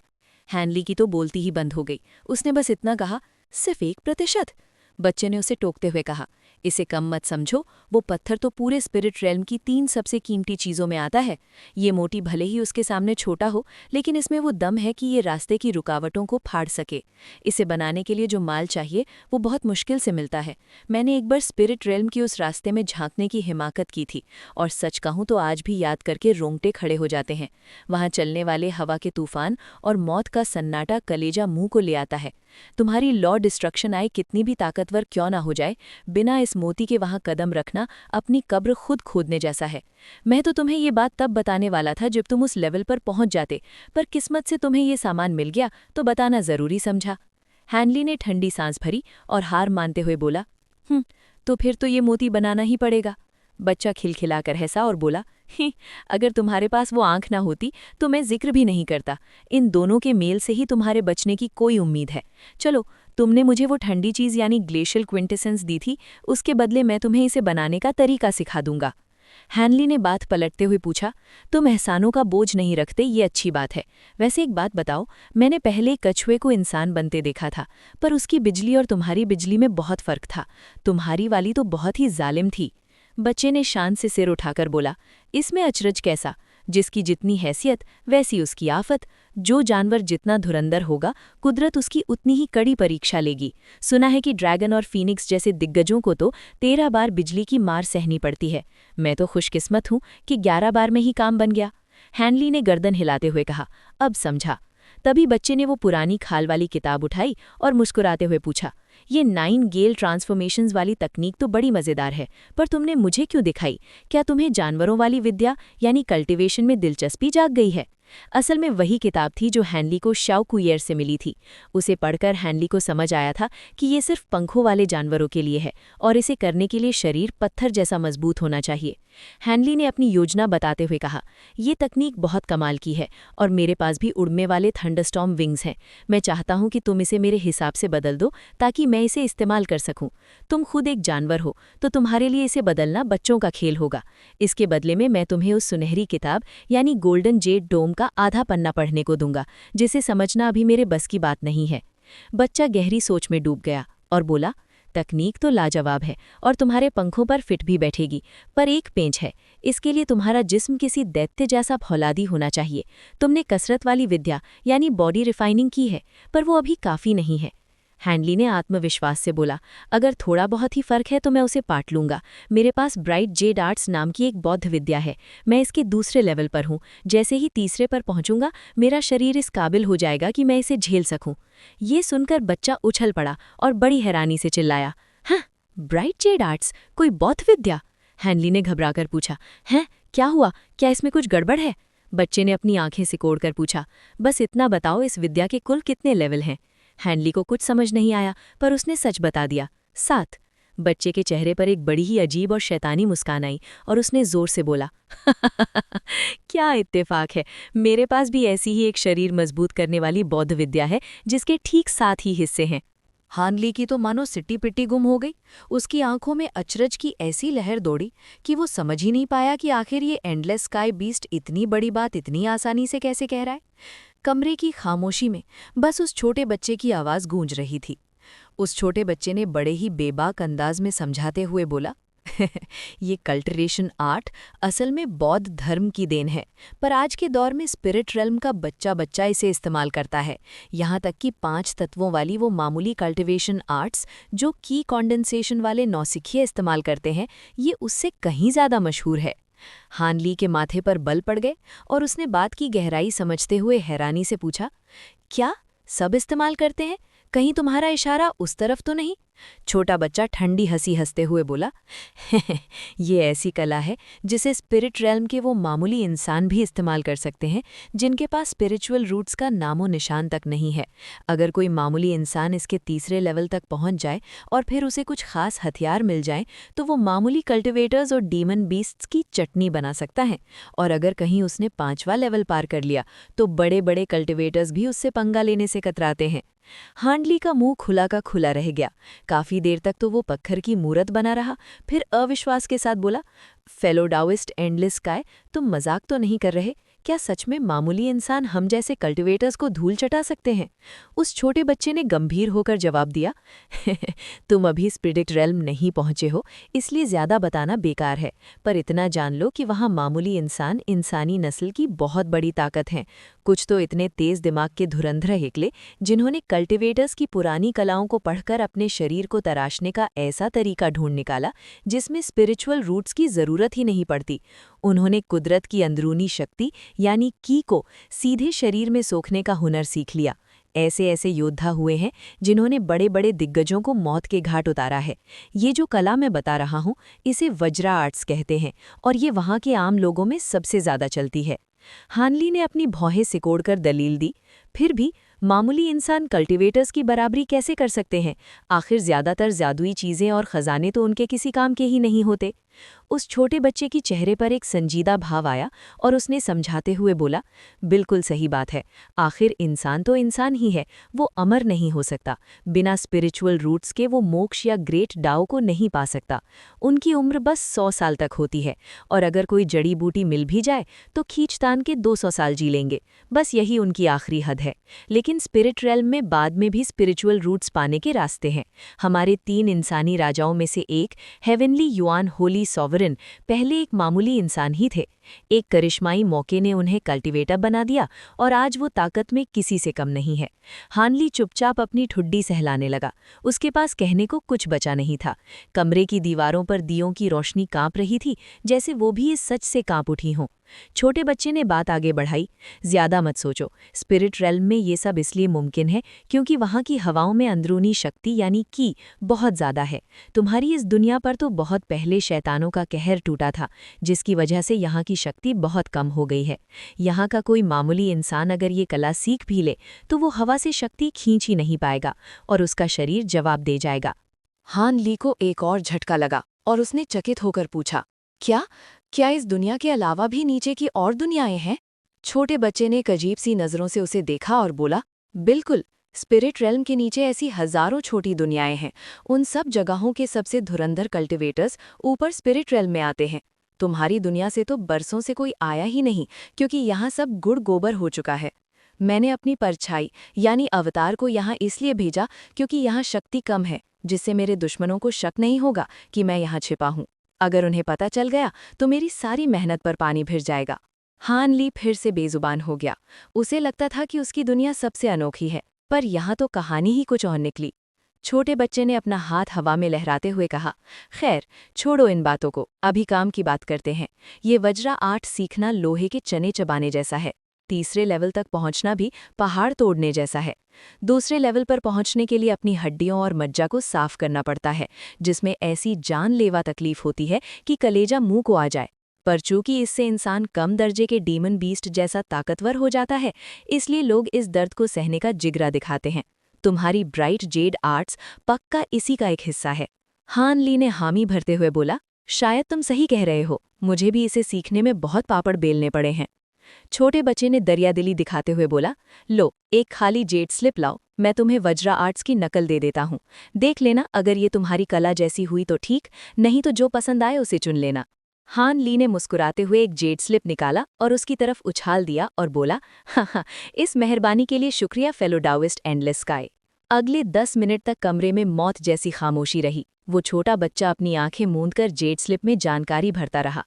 हैनली की तो बोलती ही बंद हो गई। उसने बस इतना कहा, सिर्फ 1%? बच्चे ने उसे टोकते हुए कहा, इसे कम मत समझो, वो पत्थर तो पूरे स्पिरिट रेल्म की 3 सबसे कीमती चीज़ों में आता है। ये मोटी भले ही उसके सामने छोटा हो, लेकिन इसमें वो दम है कि ये रास्ते की रुकावटों को फाड़ सके। इसे बनाने के लिए जो माल चाहिए वो बहुत मुश्किल से मिलता है। मैंने एक बार स्पिरिट रेल्म की उस रास्ते में झांकने की हिमाकत की थी और सच कहूँ तो आज भी याद करके रोंगटे खड़े हो जाते हैं। वहाँ चलने वाले हवा के तूफान और मौत का सन्नाटा कलेजा मुंह को ले आता है। तुम्हारी लॉ डिस्ट्रक्शन आए कितनी भी ताकतवर क्यों ना हो जाए, बिना इस मोती के वहां कदम रखना अपनी कब्र खुद खोदने जैसा है। मैं तो तुम्हें ये बात तब बताने वाला था जब तुम उस लेवल पर पहुंच जाते, पर किस्मत से तुम्हें ये सामान मिल गया तो बताना जरूरी समझा। हैनली ने ठंडी सांस भरी और हार मानते हुए बोला, तो फिर तो ये मोती बनाना ही पड़ेगा। बच्चा खिलखिलाकर हंसा और बोला, अगर तुम्हारे पास वो आंख ना होती तो मैं जिक्र भी नहीं करता। इन दोनों के मेल से ही तुम्हारे बचने की कोई उम्मीद है। चलो, तुमने मुझे वो ठंडी चीज़ यानी ग्लेशियल क्विंटेसेंस दी थी, उसके बदले मैं तुम्हें इसे बनाने का तरीका सिखा दूंगा। हैनली ने बात पलटते हुए पूछा, तुम एहसानों का बोझ नहीं रखते, ये अच्छी बात है। वैसे एक बात बताओ, मैंने पहले कछुए को इंसान बनते देखा था, पर उसकी बिजली और तुम्हारी बिजली में बहुत फर्क था। तुम्हारी वाली तो बहुत ही जालिम थी। बच्चे ने शान से सिर उठाकर बोला, इसमें अचरज कैसा? जिसकी जितनी हैसियत वैसी उसकी आफत। जो जानवर जितना धुरंधर होगा, कुदरत उसकी उतनी ही कड़ी परीक्षा लेगी। सुना है कि ड्रैगन और फीनिक्स जैसे दिग्गजों को तो 13 बार बिजली की मार सहनी पड़ती है। मैं तो खुशकिस्मत हूं कि 11 बार में ही काम बन गया। हैनली ने गर्दन हिलाते हुए कहा, अब समझा। तभी बच्चे ने वो पुरानी खाल वाली किताब उठाई और मुस्कुराते हुए पूछा, ये 9 गेल ट्रांसफॉर्मेशंस वाली तकनीक तो बड़ी मज़ेदार है, पर तुमने मुझे क्यों दिखाई? क्या तुम्हें जानवरों वाली विद्या यानी कल्टीवेशन में दिलचस्पी जाग गई है? असल में वही किताब थी जो हैनली को शाओ कुइयर से मिली थी। उसे पढ़कर हैनली को समझ आया था कि ये सिर्फ पंखों वाले जानवरों के लिए है और इसे करने के लिए शरीर पत्थर जैसा मजबूत होना चाहिए। हैनली ने अपनी योजना बताते हुए कहा, ये तकनीक बहुत कमाल की है और मेरे पास भी उड़ने वाले थंडरस्टॉर्म विंग्स हैं। मैं चाहता हूं कि तुम इसे मेरे हिसाब से बदल दो ताकि मैं इसे इस्तेमाल कर सकूं। तुम खुद एक जानवर हो तो तुम्हारे लिए इसे बदलना बच्चों का खेल होगा। इसके बदले में मैं तुम्हें उस सुनहरी किताब यानी गोल्डन जेड डोम का आधा पन्ना पढ़ने को दूंगा, जिसे समझना अभी मेरे बस की बात नहीं है। बच्चा गहरी सोच में डूब गया और बोला, तकनीक तो लाजवाब है और तुम्हारे पंखों पर फिट भी बैठेगी, पर एक पेंच है। इसके लिए तुम्हारा जिस्म किसी दैत्य जैसा फौलादी होना चाहिए। तुमने कसरत वाली विद्या यानी बॉडी रिफाइनिंग की है, पर वो अभी काफ़ी नहीं है।
हैंडली ने आत्मविश्वास से बोला, अगर थोड़ा बहुत ही फर्क है तो मैं उसे पाट लूंगा। मेरे पास ब्राइट जेड आर्ट्स नाम की एक बौद्ध विद्या है। मैं इसके दूसरे लेवल पर हूँ। जैसे ही तीसरे पर पहुंचूंगा मेरा शरीर इस काबिल हो जाएगा कि मैं इसे झेल सकूं। ये सुनकर बच्चा उछल पड़ा और बड़ी हैरानी से चिल्लाया, हाँ, ब्राइट जेड आर्ट्स, कोई बौद्ध विद्या? हैंडली ने घबराकर पूछा, हैं, क्या हुआ? क्या इसमें कुछ गड़बड़ है? बच्चे ने अपनी आंखें सिकोड़कर पूछा, बस इतना बताओ, इस विद्या के कुल कितने लेवल हैं? हैंडली को कुछ समझ नहीं आया, पर उसने सच बता दिया, 7। बच्चे के चेहरे पर एक बड़ी ही अजीब और शैतानी मुस्कान आई और उसने जोर से बोला, क्या इत्तेफाक है, मेरे पास भी ऐसी ही एक शरीर मजबूत करने वाली बौद्ध विद्या है जिसके ठीक 7 ही हिस्से हैं।
हानली की तो मानो सिट्टी पिट्टी गुम हो गई। उसकी आंखों में अचरज की ऐसी लहर दौड़ी कि वो समझ ही नहीं पाया कि आखिर ये एंडलेस स्काई बीस्ट इतनी बड़ी बात इतनी आसानी से कैसे कह रहा है। कमरे की खामोशी में बस उस छोटे बच्चे की आवाज़ गूंज रही थी। उस छोटे बच्चे ने बड़े ही बेबाक अंदाज में समझाते हुए बोला, ये कल्टरेशन आर्ट असल में बौद्ध धर्म की देन है, पर आज के दौर में स्पिरिट रेल्म का बच्चा बच्चा इसे इस्तेमाल करता है। यहाँ तक कि 5 तत्वों वाली वो मामूली कल्टिवेशन आर्ट्स जो की कॉन्डेंसेशन वाले नौसिखिए इस्तेमाल करते हैं, ये उससे कहीं ज़्यादा मशहूर है। हानली के माथे पर बल पड़ गए और उसने बात की गहराई समझते हुए हैरानी से पूछा, क्या सब इस्तेमाल करते हैं? कहीं तुम्हारा इशारा उस तरफ तो नहीं? छोटा बच्चा ठंडी हंसी हंसते हुए बोला, ये ऐसी कला है जिसे स्पिरिट रेल्म के वो मामूली इंसान भी इस्तेमाल कर सकते हैं जिनके पास स्पिरिचुअल रूट्स का नामो निशान तक नहीं है। अगर कोई मामूली इंसान इसके तीसरे लेवल तक पहुंच जाए और फिर उसे कुछ खास हथियार मिल जाएं, तो वो मामूली कल्टिवेटर्स और डीमन बीस्ट्स की चटनी बना सकता है। और अगर कहीं उसने 5वां लेवल पार कर लिया तो बड़े बड़े कल्टिवेटर्स भी उससे पंगा लेने से कतराते हैं। हांडली का मुंह खुला का खुला रह गया। काफी देर तक तो वो पत्थर की मूरत बना रहा, फिर अविश्वास के साथ बोला, फेलो डाओइस्ट एंडलेस स्काई, तुम मजाक तो नहीं कर रहे? क्या सच में मामूली इंसान हम जैसे कल्टिवेटर्स को धूल चटा सकते हैं? उस छोटे बच्चे ने गंभीर होकर जवाब दिया, तुम अभी स्पिरिट रेल्म नहीं पहुंचे हो, इसलिए ज्यादा बताना बेकार है, पर इतना जान लो कि वहां मामूली इंसान इंसानी नस्ल की बहुत बड़ी ताकत हैं। कुछ तो इतने तेज दिमाग के धुरंधर निकले जिन्होंने कल्टिवेटर्स की पुरानी कलाओं को पढ़कर अपने शरीर को तराशने का ऐसा तरीका ढूंढ निकाला जिसमें स्पिरिचुअल रूट्स की जरूरत ही नहीं पड़ती। उन्होंने कुदरत की अंदरूनी शक्ति यानी की को सीधे शरीर में सोखने का हुनर सीख लिया। ऐसे ऐसे योद्धा हुए हैं जिन्होंने बड़े बड़े दिग्गजों को मौत के घाट उतारा है। ये जो कला मैं बता रहा हूँ इसे वज्रा आर्ट्स कहते हैं और ये वहाँ के आम लोगों में सबसे ज़्यादा चलती है। हानली ने अपनी भौहें सिकोड़कर दलील दी, फिर भी मामूली इंसान कल्टिवेटर्स की बराबरी कैसे कर सकते हैं? आखिर ज्यादातर जादुई चीजें और खजाने तो उनके किसी काम के ही नहीं होते। उस छोटे बच्चे की चेहरे पर एक संजीदा भाव आया और उसने समझाते हुए बोला, बिल्कुल सही बात है, आखिर इंसान तो इंसान ही है, वो अमर नहीं हो सकता। बिना स्पिरिचुअल रूट्स के वो मोक्ष या ग्रेट डाओ को नहीं पा सकता। उनकी उम्र बस 100 साल तक होती है और अगर कोई जड़ी बूटी मिल भी जाए तो खींचतान के 200 साल जी लेंगे। बस यही उनकी आखिरी हद है। लेकिन स्पिरिट रेल्म में बाद में भी स्पिरिचुअल रूट्स पाने के रास्ते हैं। हमारे 3 इंसानी राजाओं में से एक हेवनली युआन होली सॉवरन पहले एक मामूली इंसान ही थे। एक करिश्माई मौके ने उन्हें कल्टिवेटर बना दिया और आज वो ताकत में किसी से कम नहीं है। हानली चुपचाप अपनी ठुड्डी सहलाने लगा। उसके पास कहने को कुछ बचा नहीं था। कमरे की दीवारों पर दियों की रोशनी कांप रही थी, जैसे वो भी इस सच से कांप उठी हों। छोटे बच्चे ने बात आगे बढ़ाई, ज्यादा मत सोचो, स्पिरिट रेल्म में ये सब इसलिए मुमकिन है क्योंकि वहाँ की हवाओं में अंदरूनी शक्ति यानी की बहुत ज्यादा है। तुम्हारी इस दुनिया पर तो बहुत पहले शैतानों का कहर टूटा था, जिसकी वजह से यहाँ की शक्ति बहुत कम हो गई है। यहाँ का कोई मामूली इंसान अगर ये कला सीख भी ले तो वो हवा से शक्ति खींच ही नहीं पाएगा और उसका शरीर जवाब दे जाएगा। हान ली को एक और झटका लगा और उसने चकित होकर पूछा, क्या इस दुनिया के अलावा भी नीचे की और दुनियाएं हैं? छोटे बच्चे ने एक अजीब सी नजरों से उसे देखा और बोला, बिल्कुल, स्पिरिट रेल्म के नीचे ऐसी हजारों छोटी दुनियाएं हैं। उन सब जगहों के सबसे धुरंधर कल्टिवेटर्स ऊपर स्पिरिट रेल्म में आते हैं। तुम्हारी दुनिया से तो बरसों से कोई आया ही नहीं, क्योंकि यहाँ सब गुड़ गोबर हो चुका है। मैंने अपनी परछाई यानी अवतार को यहाँ इसलिए भेजा क्योंकि यहाँ शक्ति कम है, जिससे मेरे दुश्मनों को शक नहीं होगा कि मैं यहाँ छिपा हूँ। अगर उन्हें पता चल गया तो मेरी सारी मेहनत पर पानी फिर जाएगा। हान ली फिर से बेजुबान हो गया। उसे लगता था कि उसकी दुनिया सबसे अनोखी है, पर यहाँ तो कहानी ही कुछ और निकली।
छोटे बच्चे ने अपना हाथ हवा में लहराते हुए कहा, खैर छोड़ो इन बातों को, अभी काम की बात करते हैं। ये वज्रा आर्ट सीखना लोहे के चने चबाने जैसा है। तीसरे लेवल तक पहुंचना भी पहाड़ तोड़ने जैसा है। दूसरे लेवल पर पहुंचने के लिए अपनी हड्डियों और मज्जा को साफ करना पड़ता है, जिसमें ऐसी जानलेवा तकलीफ होती है कि कलेजा मुंह को आ जाए। पर चूंकि इससे इंसान कम दर्जे के डीमन बीस्ट जैसा ताकतवर हो जाता है, इसलिए लोग इस दर्द को सहने का जिगरा दिखाते हैं। तुम्हारी ब्राइट जेड आर्ट्स पक्का इसी का एक हिस्सा है। हान ली ने हामी भरते हुए बोला, शायद तुम सही कह रहे हो, मुझे भी इसे सीखने में बहुत पापड़ बेलने पड़े हैं। छोटे बच्चे ने दरियादिली दिखाते हुए बोला, लो एक खाली जेड स्लिप लाओ, मैं तुम्हें वज्रा आर्ट्स की नकल दे देता हूँ। देख लेना, अगर ये तुम्हारी कला जैसी हुई तो ठीक, नहीं तो जो पसंद आए उसे चुन लेना। हान ली ने मुस्कुराते हुए एक जेड स्लिप निकाला और उसकी तरफ उछाल दिया और बोला, हाँ, इस मेहरबानी के लिए शुक्रिया फेलो डाओइस्ट एंडलेस स्काई। अगले 10 मिनट तक कमरे में मौत जैसी खामोशी रही। वो छोटा बच्चा अपनी आंखें मूंदकर जेड स्लिप में जानकारी भरता रहा।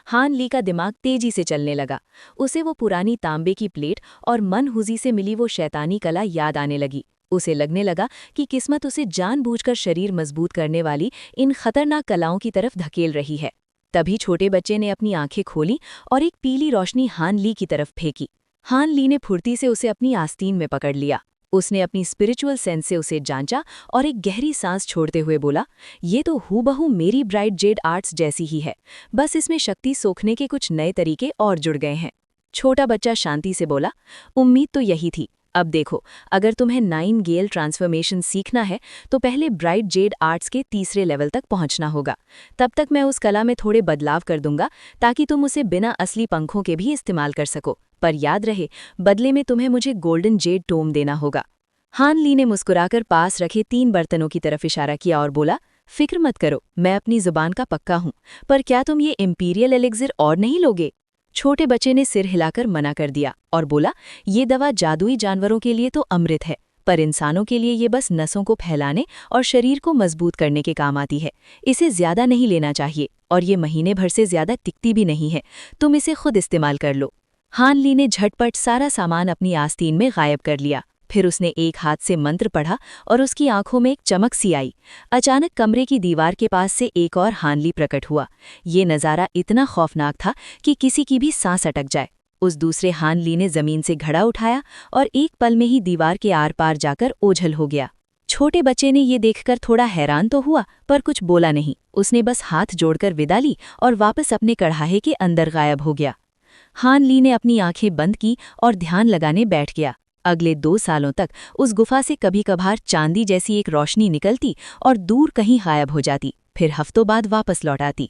हान ली का दिमाग तेजी से चलने लगा। उसे वो पुरानी तांबे की प्लेट और मनहुजी से मिली वो शैतानी कला याद आने लगी। उसे लगने लगा कि किस्मत उसे जानबूझकर शरीर मजबूत करने वाली इन खतरनाक कलाओं की तरफ धकेल रही है। तभी छोटे बच्चे ने अपनी आंखें खोली और एक पीली रोशनी हान ली की तरफ फेंकी। हान ली ने फुर्ती से उसे अपनी आस्तीन में पकड़ लिया। उसने अपनी स्पिरिचुअल सेंस से उसे जांचा और एक गहरी सांस छोड़ते हुए बोला, ये तो हूबहू मेरी ब्राइट जेड आर्ट्स जैसी ही है, बस इसमें शक्ति सोखने के कुछ नए तरीके और जुड़ गए हैं। छोटा बच्चा शांति से बोला, उम्मीद तो यही थी। अब देखो, अगर तुम्हें 9 गेल ट्रांसफॉर्मेशन सीखना है तो पहले ब्राइट जेड आर्ट्स के तीसरे लेवल तक पहुंचना होगा। तब तक मैं उस कला में थोड़े बदलाव कर दूंगा ताकि तुम उसे बिना असली पंखों के भी इस्तेमाल कर सको, पर याद रहे, बदले में तुम्हें मुझे गोल्डन जेड टोम देना होगा। हान ली ने मुस्कुराकर पास रखे 3 बर्तनों की तरफ इशारा किया और बोला, फिक्र मत करो, मैं अपनी जुबान का पक्का हूँ, पर क्या तुम ये इंपीरियल एलिक्सिर और नहीं लोगे? छोटे बच्चे ने सिर हिलाकर मना कर दिया और बोला, ये दवा जादुई जानवरों के लिए तो अमृत है, पर इंसानों के लिए ये बस नसों को फैलाने और शरीर को मजबूत करने के काम आती है। इसे ज्यादा नहीं लेना चाहिए और ये महीने भर से ज्यादा टिकती भी नहीं है, तुम इसे खुद इस्तेमाल कर लो। हान ली ने झटपट सारा सामान अपनी आस्तीन में गायब कर लिया। फिर उसने एक हाथ से मंत्र पढ़ा और उसकी आंखों में एक चमक सी आई। अचानक कमरे की दीवार के पास से एक और हानली प्रकट हुआ। ये नज़ारा इतना खौफनाक था कि किसी की भी सांस अटक जाए। उस दूसरे हानली ने जमीन से घड़ा उठाया और एक पल में ही दीवार के आर पार जाकर ओझल हो गया। छोटे बच्चे ने ये देखकर थोड़ा हैरान तो हुआ, पर कुछ बोला नहीं। उसने बस हाथ जोड़कर विदा ली और वापस अपने कढ़ाहे के अंदर गायब हो गया। हान ली ने अपनी आंखें बंद की और ध्यान लगाने बैठ गया। अगले 2 सालों तक उस गुफा से कभी कभार चांदी जैसी एक रोशनी निकलती और दूर कहीं गायब हो जाती, फिर हफ्तों बाद वापस लौट आती।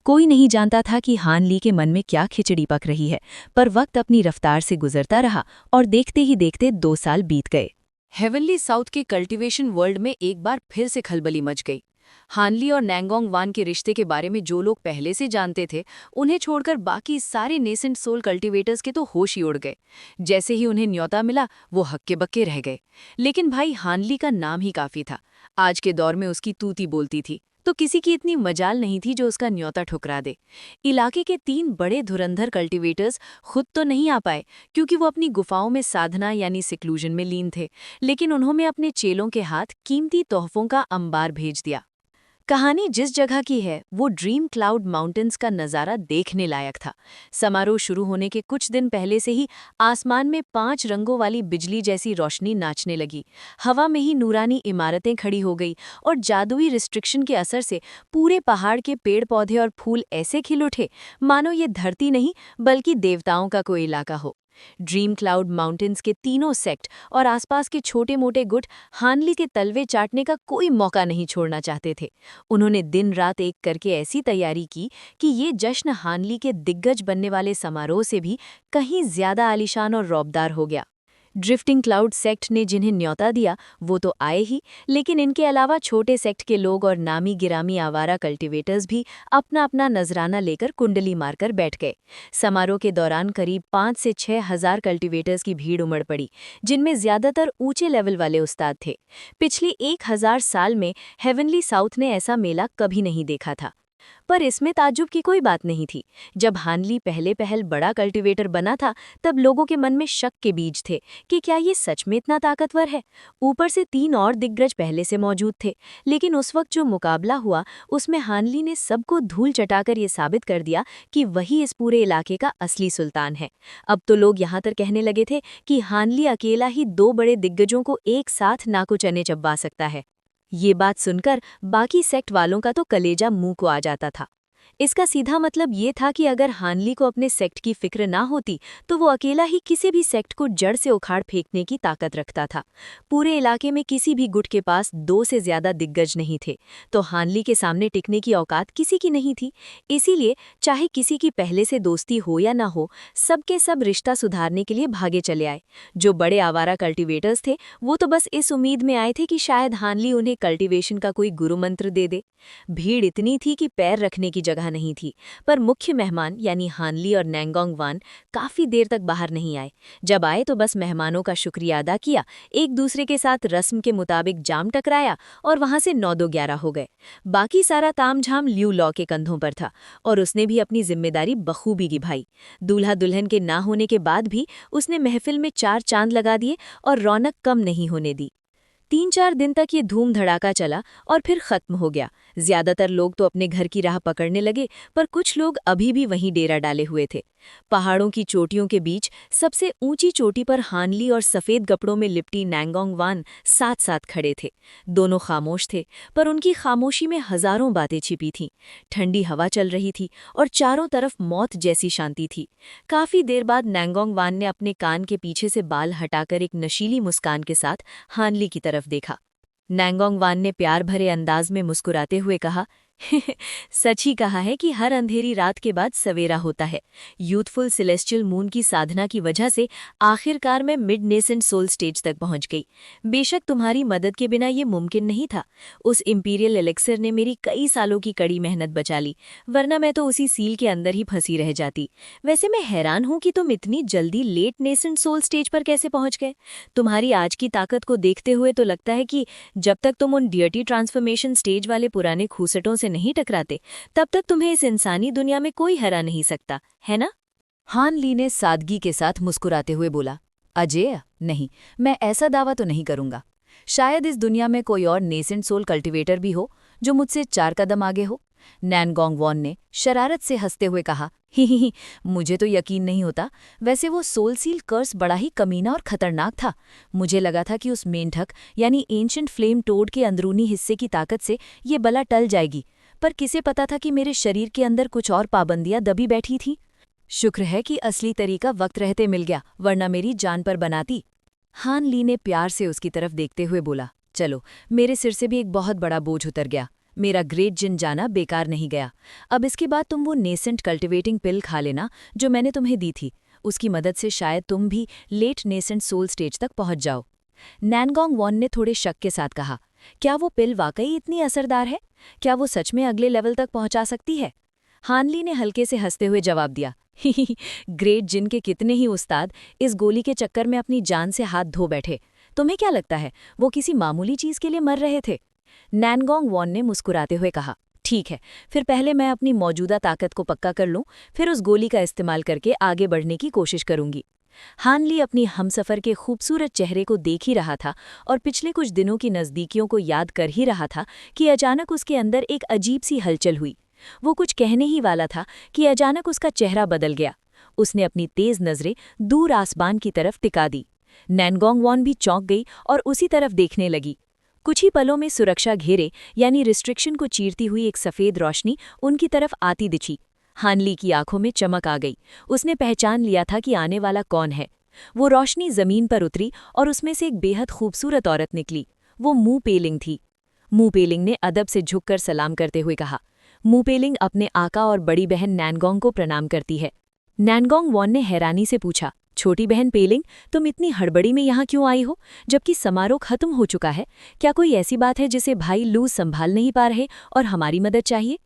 कोई नहीं जानता था कि हान ली के मन में क्या खिचड़ी पक रही है, पर वक्त अपनी रफ्तार से गुजरता रहा और देखते ही देखते 2 साल बीत गए।
हेवनली साउथ के कल्टीवेशन वर्ल्ड में एक बार फिर से खलबली मच गई। हानली और नैंगोंग वान के रिश्ते के बारे में जो लोग पहले से जानते थे, उन्हें छोड़कर बाकी सारे नेसेंट सोल कल्टीवेटर्स के तो होश ही उड़ गए। जैसे ही उन्हें न्योता मिला, वो हक्के बक्के रह गए। लेकिन भाई, हानली का नाम ही काफी था। आज के दौर में उसकी तूती बोलती थी, तो किसी की इतनी मजाल नहीं थी जो उसका न्योता ठुकरा दे। इलाके के 3 बड़े धुरंधर कल्टीवेटर्स खुद तो नहीं आ पाए, क्योंकि वो अपनी गुफाओं में साधना यानी सिक्लूजन में लीन थे, लेकिन उन्होंने अपने चेलों के हाथ कीमती तोहफों का अंबार भेज दिया। कहानी जिस जगह की है, वो ड्रीम क्लाउड माउंटेन्स का नज़ारा देखने लायक था। समारोह शुरू होने के कुछ दिन पहले से ही आसमान में 5 रंगों वाली बिजली जैसी रोशनी नाचने लगी। हवा में ही नूरानी इमारतें खड़ी हो गई और जादुई रिस्ट्रिक्शन के असर से पूरे पहाड़ के पेड़ पौधे और फूल ऐसे खिल उठे मानो ये धरती नहीं बल्कि देवताओं का कोई इलाका हो। ड्रीम क्लाउड माउंटेन्स के तीनों सेक्ट और आसपास के छोटे मोटे गुट हानली के तलवे चाटने का कोई मौका नहीं छोड़ना चाहते थे। उन्होंने दिन रात एक करके ऐसी तैयारी की कि ये जश्न हानली के दिग्गज बनने वाले समारोह से भी कहीं ज्यादा आलीशान और रौबदार हो गया। ड्रिफ्टिंग क्लाउड सेक्ट ने जिन्हें न्योता दिया वो तो आए ही, लेकिन इनके अलावा छोटे सेक्ट के लोग और नामी गिरामी आवारा कल्टीवेटर्स भी अपना अपना नजराना लेकर कुंडली मारकर बैठ गए। समारोह के दौरान करीब 5 से 6 हजार कल्टीवेटर्स की भीड़ उमड़ पड़ी, जिनमें ज्यादातर ऊंचे लेवल वाले उस्ताद थे। पिछले 1000 साल में हेवनली साउथ ने ऐसा मेला कभी नहीं देखा था।
पर इसमें ताज्जुब की कोई बात नहीं थी। जब हानली पहले पहल बड़ा कल्टीवेटर बना था, तब लोगों के मन में शक के बीज थे कि क्या ये सच में इतना ताकतवर है। ऊपर से 3 और दिग्गज पहले से मौजूद थे, लेकिन उस वक्त जो मुकाबला हुआ उसमें हानली ने सबको धूल चटाकर ये साबित कर दिया कि वही इस पूरे इलाके का असली सुल्तान है। अब तो लोग यहाँ तक कहने लगे थे कि हानली अकेला ही 2 बड़े दिग्गजों को एक साथ नाको चने चबा सकता है। ये बात सुनकर बाकी सेक्ट वालों का तो कलेजा मुंह को आ जाता था। इसका सीधा मतलब ये था कि अगर हानली को अपने सेक्ट की फिक्र ना होती तो वो अकेला ही किसी भी सेक्ट को जड़ से उखाड़ फेंकने की ताकत रखता था। पूरे इलाके में किसी भी गुट के पास 2 से ज्यादा दिग्गज नहीं थे, तो हानली के सामने टिकने की औकात किसी की नहीं थी। इसीलिए चाहे किसी की पहले से दोस्ती हो या ना हो, सबके सब रिश्ता सुधारने के लिए भागे चले आए। जो बड़े आवारा कल्टीवेटर्स थे वो तो बस इस उम्मीद में आए थे कि शायद हानली उन्हें कल्टीवेशन का कोई गुरु मंत्र दे दे। भीड़ इतनी थी कि पैर रखने की जगह नहीं थी, पर मुख्य मेहमान यानी हानली और नैंगोंग वान काफी देर तक बाहर नहीं आए। जब आए तो बस मेहमानों का शुक्रिया अदा किया, एक दूसरे के साथ रस्म के मुताबिक जाम टकराया और वहां से 9-2-11 हो गए। बाकी सारा तामझाम ल्यू लॉ के कंधों पर था और उसने भी अपनी जिम्मेदारी बखूबी निभाई। दूल्हा दुल्हन के ना होने के बाद भी उसने महफिल में 4 चांद लगा दिए और रौनक कम नहीं होने दी। 3-4 दिन तक ये धूम धड़ाका चला और फिर खत्म हो गया। ज्यादातर लोग तो अपने घर की राह पकड़ने लगे, पर कुछ लोग अभी भी वहीं डेरा डाले हुए थे। पहाड़ों की चोटियों के बीच सबसे ऊंची चोटी पर हानली और सफेद कपड़ों में लिपटी नैंगोंग वान साथ साथ खड़े थे। दोनों खामोश थे, पर उनकी खामोशी में हजारों बातें छिपी थीं। ठंडी हवा चल रही थी और चारों तरफ मौत जैसी शांति थी। काफी देर बाद नैंगोंग वान ने अपने कान के पीछे से बाल हटाकर एक नशीली मुस्कान के साथ हानली की तरफ देखा। नैंगोंग वान ने प्यार भरे अंदाज में मुस्कुराते हुए कहा, सच ही कहा है कि हर अंधेरी रात के बाद सवेरा होता है। यूथफुल सेलेस्टियल मून की साधना की वजह से आखिरकार मैं मिड नेसेंट सोल स्टेज तक पहुंच गई। बेशक तुम्हारी मदद के बिना ये मुमकिन नहीं था। उस इंपीरियल एलेक्सर ने मेरी कई सालों की कड़ी मेहनत बचा ली, वरना मैं तो उसी सील के अंदर ही फंसी रह जाती। वैसे मैं हैरान हूं कि तुम इतनी जल्दी लेट नेसेंट सोल स्टेज पर कैसे पहुंच गए। तुम्हारी आज की ताकत को देखते हुए तो लगता है कि जब तक तुम उन डियटी ट्रांसफॉर्मेशन स्टेज वाले पुराने खूसटों से नहीं टकराते, तब तक तुम्हें इस इंसानी दुनिया में कोई हरा नहीं सकता, है ना?
हान ली ने सादगी के साथ मुस्कुराते हुए बोला, अजय, नहीं, मैं ऐसा दावा तो नहीं करूंगा। शायद इस दुनिया में कोई और नेसेंट सोल कल्टीवेटर भी हो जो मुझसे 4 कदम आगे हो। नैंगोंग वॉन ने शरारत से हंसते हुए कहा, ही, मुझे तो यकीन नहीं होता। वैसे वो सोल सील कर्स बड़ा ही कमीना और खतरनाक था। मुझे लगा था कि उस मेंढक यानी एंशिएंट फ्लेम टोड के अंदरूनी हिस्से की ताकत से ये बला टल जाएगी, पर किसे पता था कि मेरे शरीर के अंदर कुछ और पाबंदियां दबी बैठी थीं। शुक्र है कि असली तरीका वक्त रहते मिल गया, वरना मेरी जान पर बनाती। हान ली ने प्यार से उसकी तरफ देखते हुए बोला, चलो, मेरे सिर से भी एक बहुत बड़ा बोझ उतर गया। मेरा ग्रेट जिन जाना बेकार नहीं गया। अब इसके बाद तुम वो नेसेंट कल्टिवेटिंग पिल खा लेना जो मैंने तुम्हें दी थी। उसकी मदद से शायद तुम भी लेट नेसेंट सोल स्टेज तक पहुंच जाओ। नैंगोंग वॉन ने थोड़े शक के साथ कहा, क्या वो पिल वाकई इतनी असरदार है? क्या वो सच में अगले लेवल तक पहुंचा सकती है? हानली ने हल्के से हंसते हुए जवाब दिया, ही, ग्रेट जिन के कितने ही उस्ताद इस गोली के चक्कर में अपनी जान से हाथ धो बैठे। तुम्हें क्या लगता है वो किसी मामूली चीज के लिए मर रहे थे? नैंगोंग वॉन ने मुस्कुराते हुए कहा, ठीक है, फिर पहले मैं अपनी मौजूदा ताकत को पक्का कर लूं, फिर उस गोली का इस्तेमाल करके आगे बढ़ने की कोशिश करूंगी। हानली अपनी हमसफर के खूबसूरत चेहरे को देख ही रहा था और पिछले कुछ दिनों की नज़दीकियों को याद कर ही रहा था कि अचानक उसके अंदर एक अजीब सी हलचल हुई। वो कुछ कहने ही वाला था कि अचानक उसका चेहरा बदल गया। उसने अपनी तेज नज़रें दूर आसमान की तरफ टिका दी। नैंगोंग वॉन भी चौंक गई और उसी तरफ देखने लगी। कुछ ही पलों में सुरक्षा घेरे यानी रिस्ट्रिक्शन को चीरती हुई एक सफ़ेद रोशनी उनकी तरफ आती दिखी। हानली की आंखों में चमक आ गई। उसने पहचान लिया था कि आने वाला कौन है। वो रोशनी जमीन पर उतरी और उसमें से एक बेहद खूबसूरत औरत निकली। वो मू पेलिंग थी। मू पेलिंग ने अदब से झुककर सलाम करते हुए कहा, मू पेलिंग अपने आका और बड़ी बहन नैंगोंग को प्रणाम करती है। नैंगोंग वॉन ने हैरानी से पूछा, छोटी बहन पेलिंग, तुम इतनी हड़बड़ी में यहाँ क्यों आई हो, जबकि समारोह खत्म हो चुका है? क्या कोई ऐसी बात है जिसे भाई लू संभाल नहीं पा रहे और हमारी मदद चाहिए?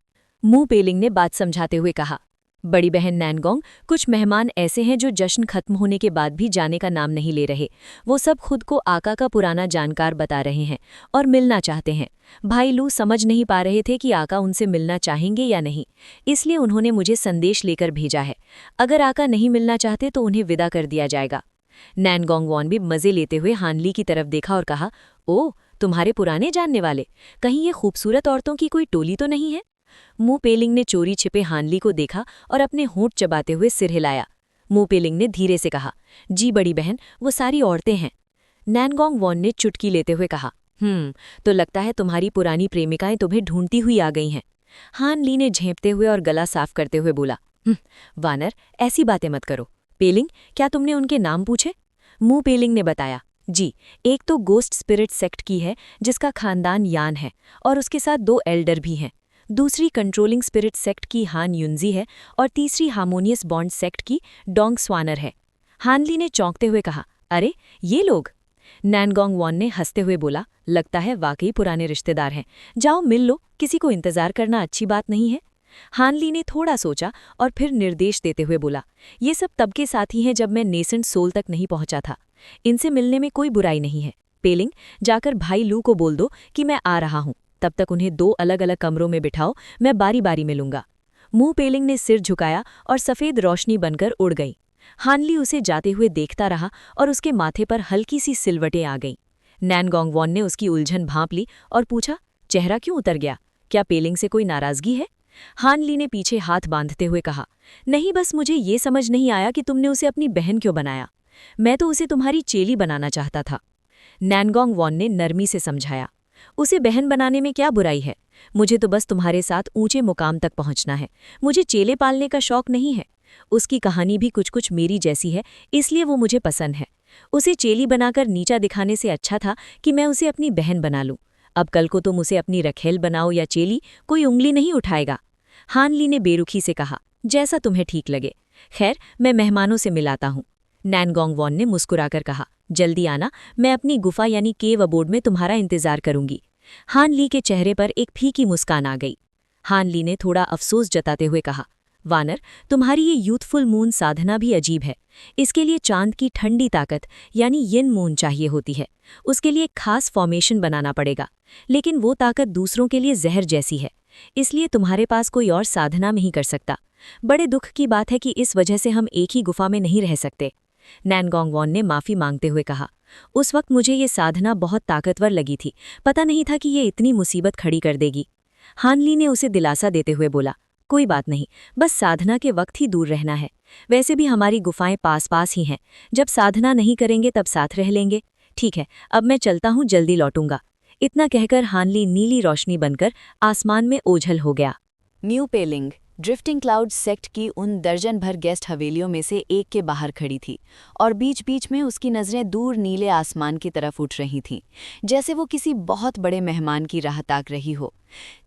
मू पेलिंग ने बात समझाते हुए कहा,
बड़ी बहन नैनगोंग, कुछ मेहमान ऐसे हैं जो जश्न खत्म होने के बाद भी जाने का नाम नहीं ले रहे। वो सब खुद को आका का पुराना जानकार बता रहे हैं और मिलना चाहते हैं। भाई लू समझ नहीं पा रहे थे कि आका उनसे मिलना चाहेंगे या नहीं, इसलिए उन्होंने मुझे संदेश लेकर भेजा है। अगर आका नहीं मिलना चाहते तो उन्हें विदा कर दिया जाएगा। नैनगोंग वॉन भी मजे लेते हुए हानली की तरफ देखा और कहा, ओह, तुम्हारे पुराने जानने वाले, कहीं ये खूबसूरत औरतों की कोई टोली तो नहीं है? मू पेलिंग ने चोरी छिपे हानली को देखा और अपने होंठ चबाते हुए सिर हिलाया। मू पेलिंग ने धीरे से कहा, जी बड़ी बहन, वो सारी औरतें हैं। नैनगोंग वॉन ने चुटकी लेते हुए कहा, तो लगता है तुम्हारी पुरानी प्रेमिकाएं तुम्हें ढूंढती हुई आ गई हैं। हान ली ने झेंपते हुए और गला साफ करते हुए बोला, वानर, ऐसी बातें मत करो। पेलिंग, क्या तुमने उनके नाम पूछे? मू पेलिंग ने बताया, जी, एक तो गोस्ट स्पिरिट सेक्ट की है जिसका खानदान यान है और उसके साथ 2 एल्डर भी हैं। दूसरी कंट्रोलिंग स्पिरिट सेक्ट की हान युनजी है और तीसरी हार्मोनियस बॉन्ड सेक्ट की डोंग स्वानर है। हानली ने चौंकते हुए कहा, अरे ये लोग? नैनगोंग वॉन ने हंसते हुए बोला, लगता है वाकई पुराने रिश्तेदार हैं। जाओ मिल लो, किसी को इंतजार करना अच्छी बात नहीं है। हानली ने थोड़ा सोचा और फिर निर्देश देते हुए बोला, ये सब तब के साथी हैं जब मैं नेसेंट सोल तक नहीं पहुंचा था। इनसे मिलने में कोई बुराई नहीं है। पेलिंग, जाकर भाई लू को बोल दो कि मैं आ रहा हूं। तब तक उन्हें 2 अलग अलग कमरों में बिठाओ, मैं बारी बारी मिलूंगा। मू पेलिंग ने सिर झुकाया और सफ़ेद रोशनी बनकर उड़ गई। हानली उसे जाते हुए देखता रहा और उसके माथे पर हल्की सी सिलवटें आ गईं। नैनगोंग वॉन ने उसकी उलझन भांप ली और पूछा, चेहरा क्यों उतर गया? क्या पेलिंग से कोई नाराज़गी है? हानली ने पीछे हाथ बांधते हुए कहा, नहीं, बस मुझे ये समझ नहीं आया कि तुमने उसे अपनी बहन क्यों बनाया। मैं तो उसे तुम्हारी चेली बनाना चाहता था। नैनगोंग वॉन ने नरमी से समझाया, उसे बहन बनाने में क्या बुराई है? मुझे तो बस तुम्हारे साथ ऊंचे मुकाम तक पहुंचना है। मुझे चेले पालने का शौक नहीं है। उसकी कहानी भी कुछ कुछ मेरी जैसी है, इसलिए वो मुझे पसंद है। उसे चेली बनाकर नीचा दिखाने से अच्छा था कि मैं उसे अपनी बहन बना लूं। अब कल को तुम उसे अपनी रखेल बनाओ या चेली, कोई उंगली नहीं उठाएगा। हानली ने बेरुखी से कहा, जैसा तुम्हें ठीक लगे। खैर, मैं मेहमानों से मिलाता हूं। नैनगोंग वॉन ने मुस्कुराकर कहा, जल्दी आना, मैं अपनी गुफा यानी केव अबोर्ड में तुम्हारा इंतजार करूंगी। हानली के चेहरे पर एक फीकी मुस्कान आ गई। हानली ने थोड़ा अफसोस जताते हुए कहा, वानर, तुम्हारी ये यूथफुल मून साधना भी अजीब है। इसके लिए चांद की ठंडी ताकत यानी यिन मून चाहिए होती है। उसके लिए खास फॉर्मेशन बनाना पड़ेगा, लेकिन वो ताकत दूसरों के लिए जहर जैसी है, इसलिए तुम्हारे पास कोई और साधना नहीं कर सकता। बड़े दुख की बात है कि इस वजह से हम एक ही गुफा में नहीं रह सकते। नैनगोंग वॉन ने माफ़ी मांगते हुए कहा, उस वक्त मुझे ये साधना बहुत ताकतवर लगी थी, पता नहीं था कि ये इतनी मुसीबत खड़ी कर देगी। हानली ने उसे दिलासा देते हुए बोला, कोई बात नहीं, बस साधना के वक्त ही दूर रहना है। वैसे भी हमारी गुफाएं पास पास ही हैं, जब साधना नहीं करेंगे तब साथ रह लेंगे। ठीक है, अब मैं चलता हूँ, जल्दी लौटूंगा। इतना कहकर हानली नीली रोशनी बनकर आसमान में ओझल हो गया।
न्यू पेलिंग ड्रिफ्टिंग क्लाउड सेक्ट की उन दर्जन भर गेस्ट हवेलियों में से एक के बाहर खड़ी थी और बीच बीच में उसकी नज़रें दूर नीले आसमान की तरफ उठ रही थीं, जैसे वो किसी बहुत बड़े मेहमान की राह ताक रही हो।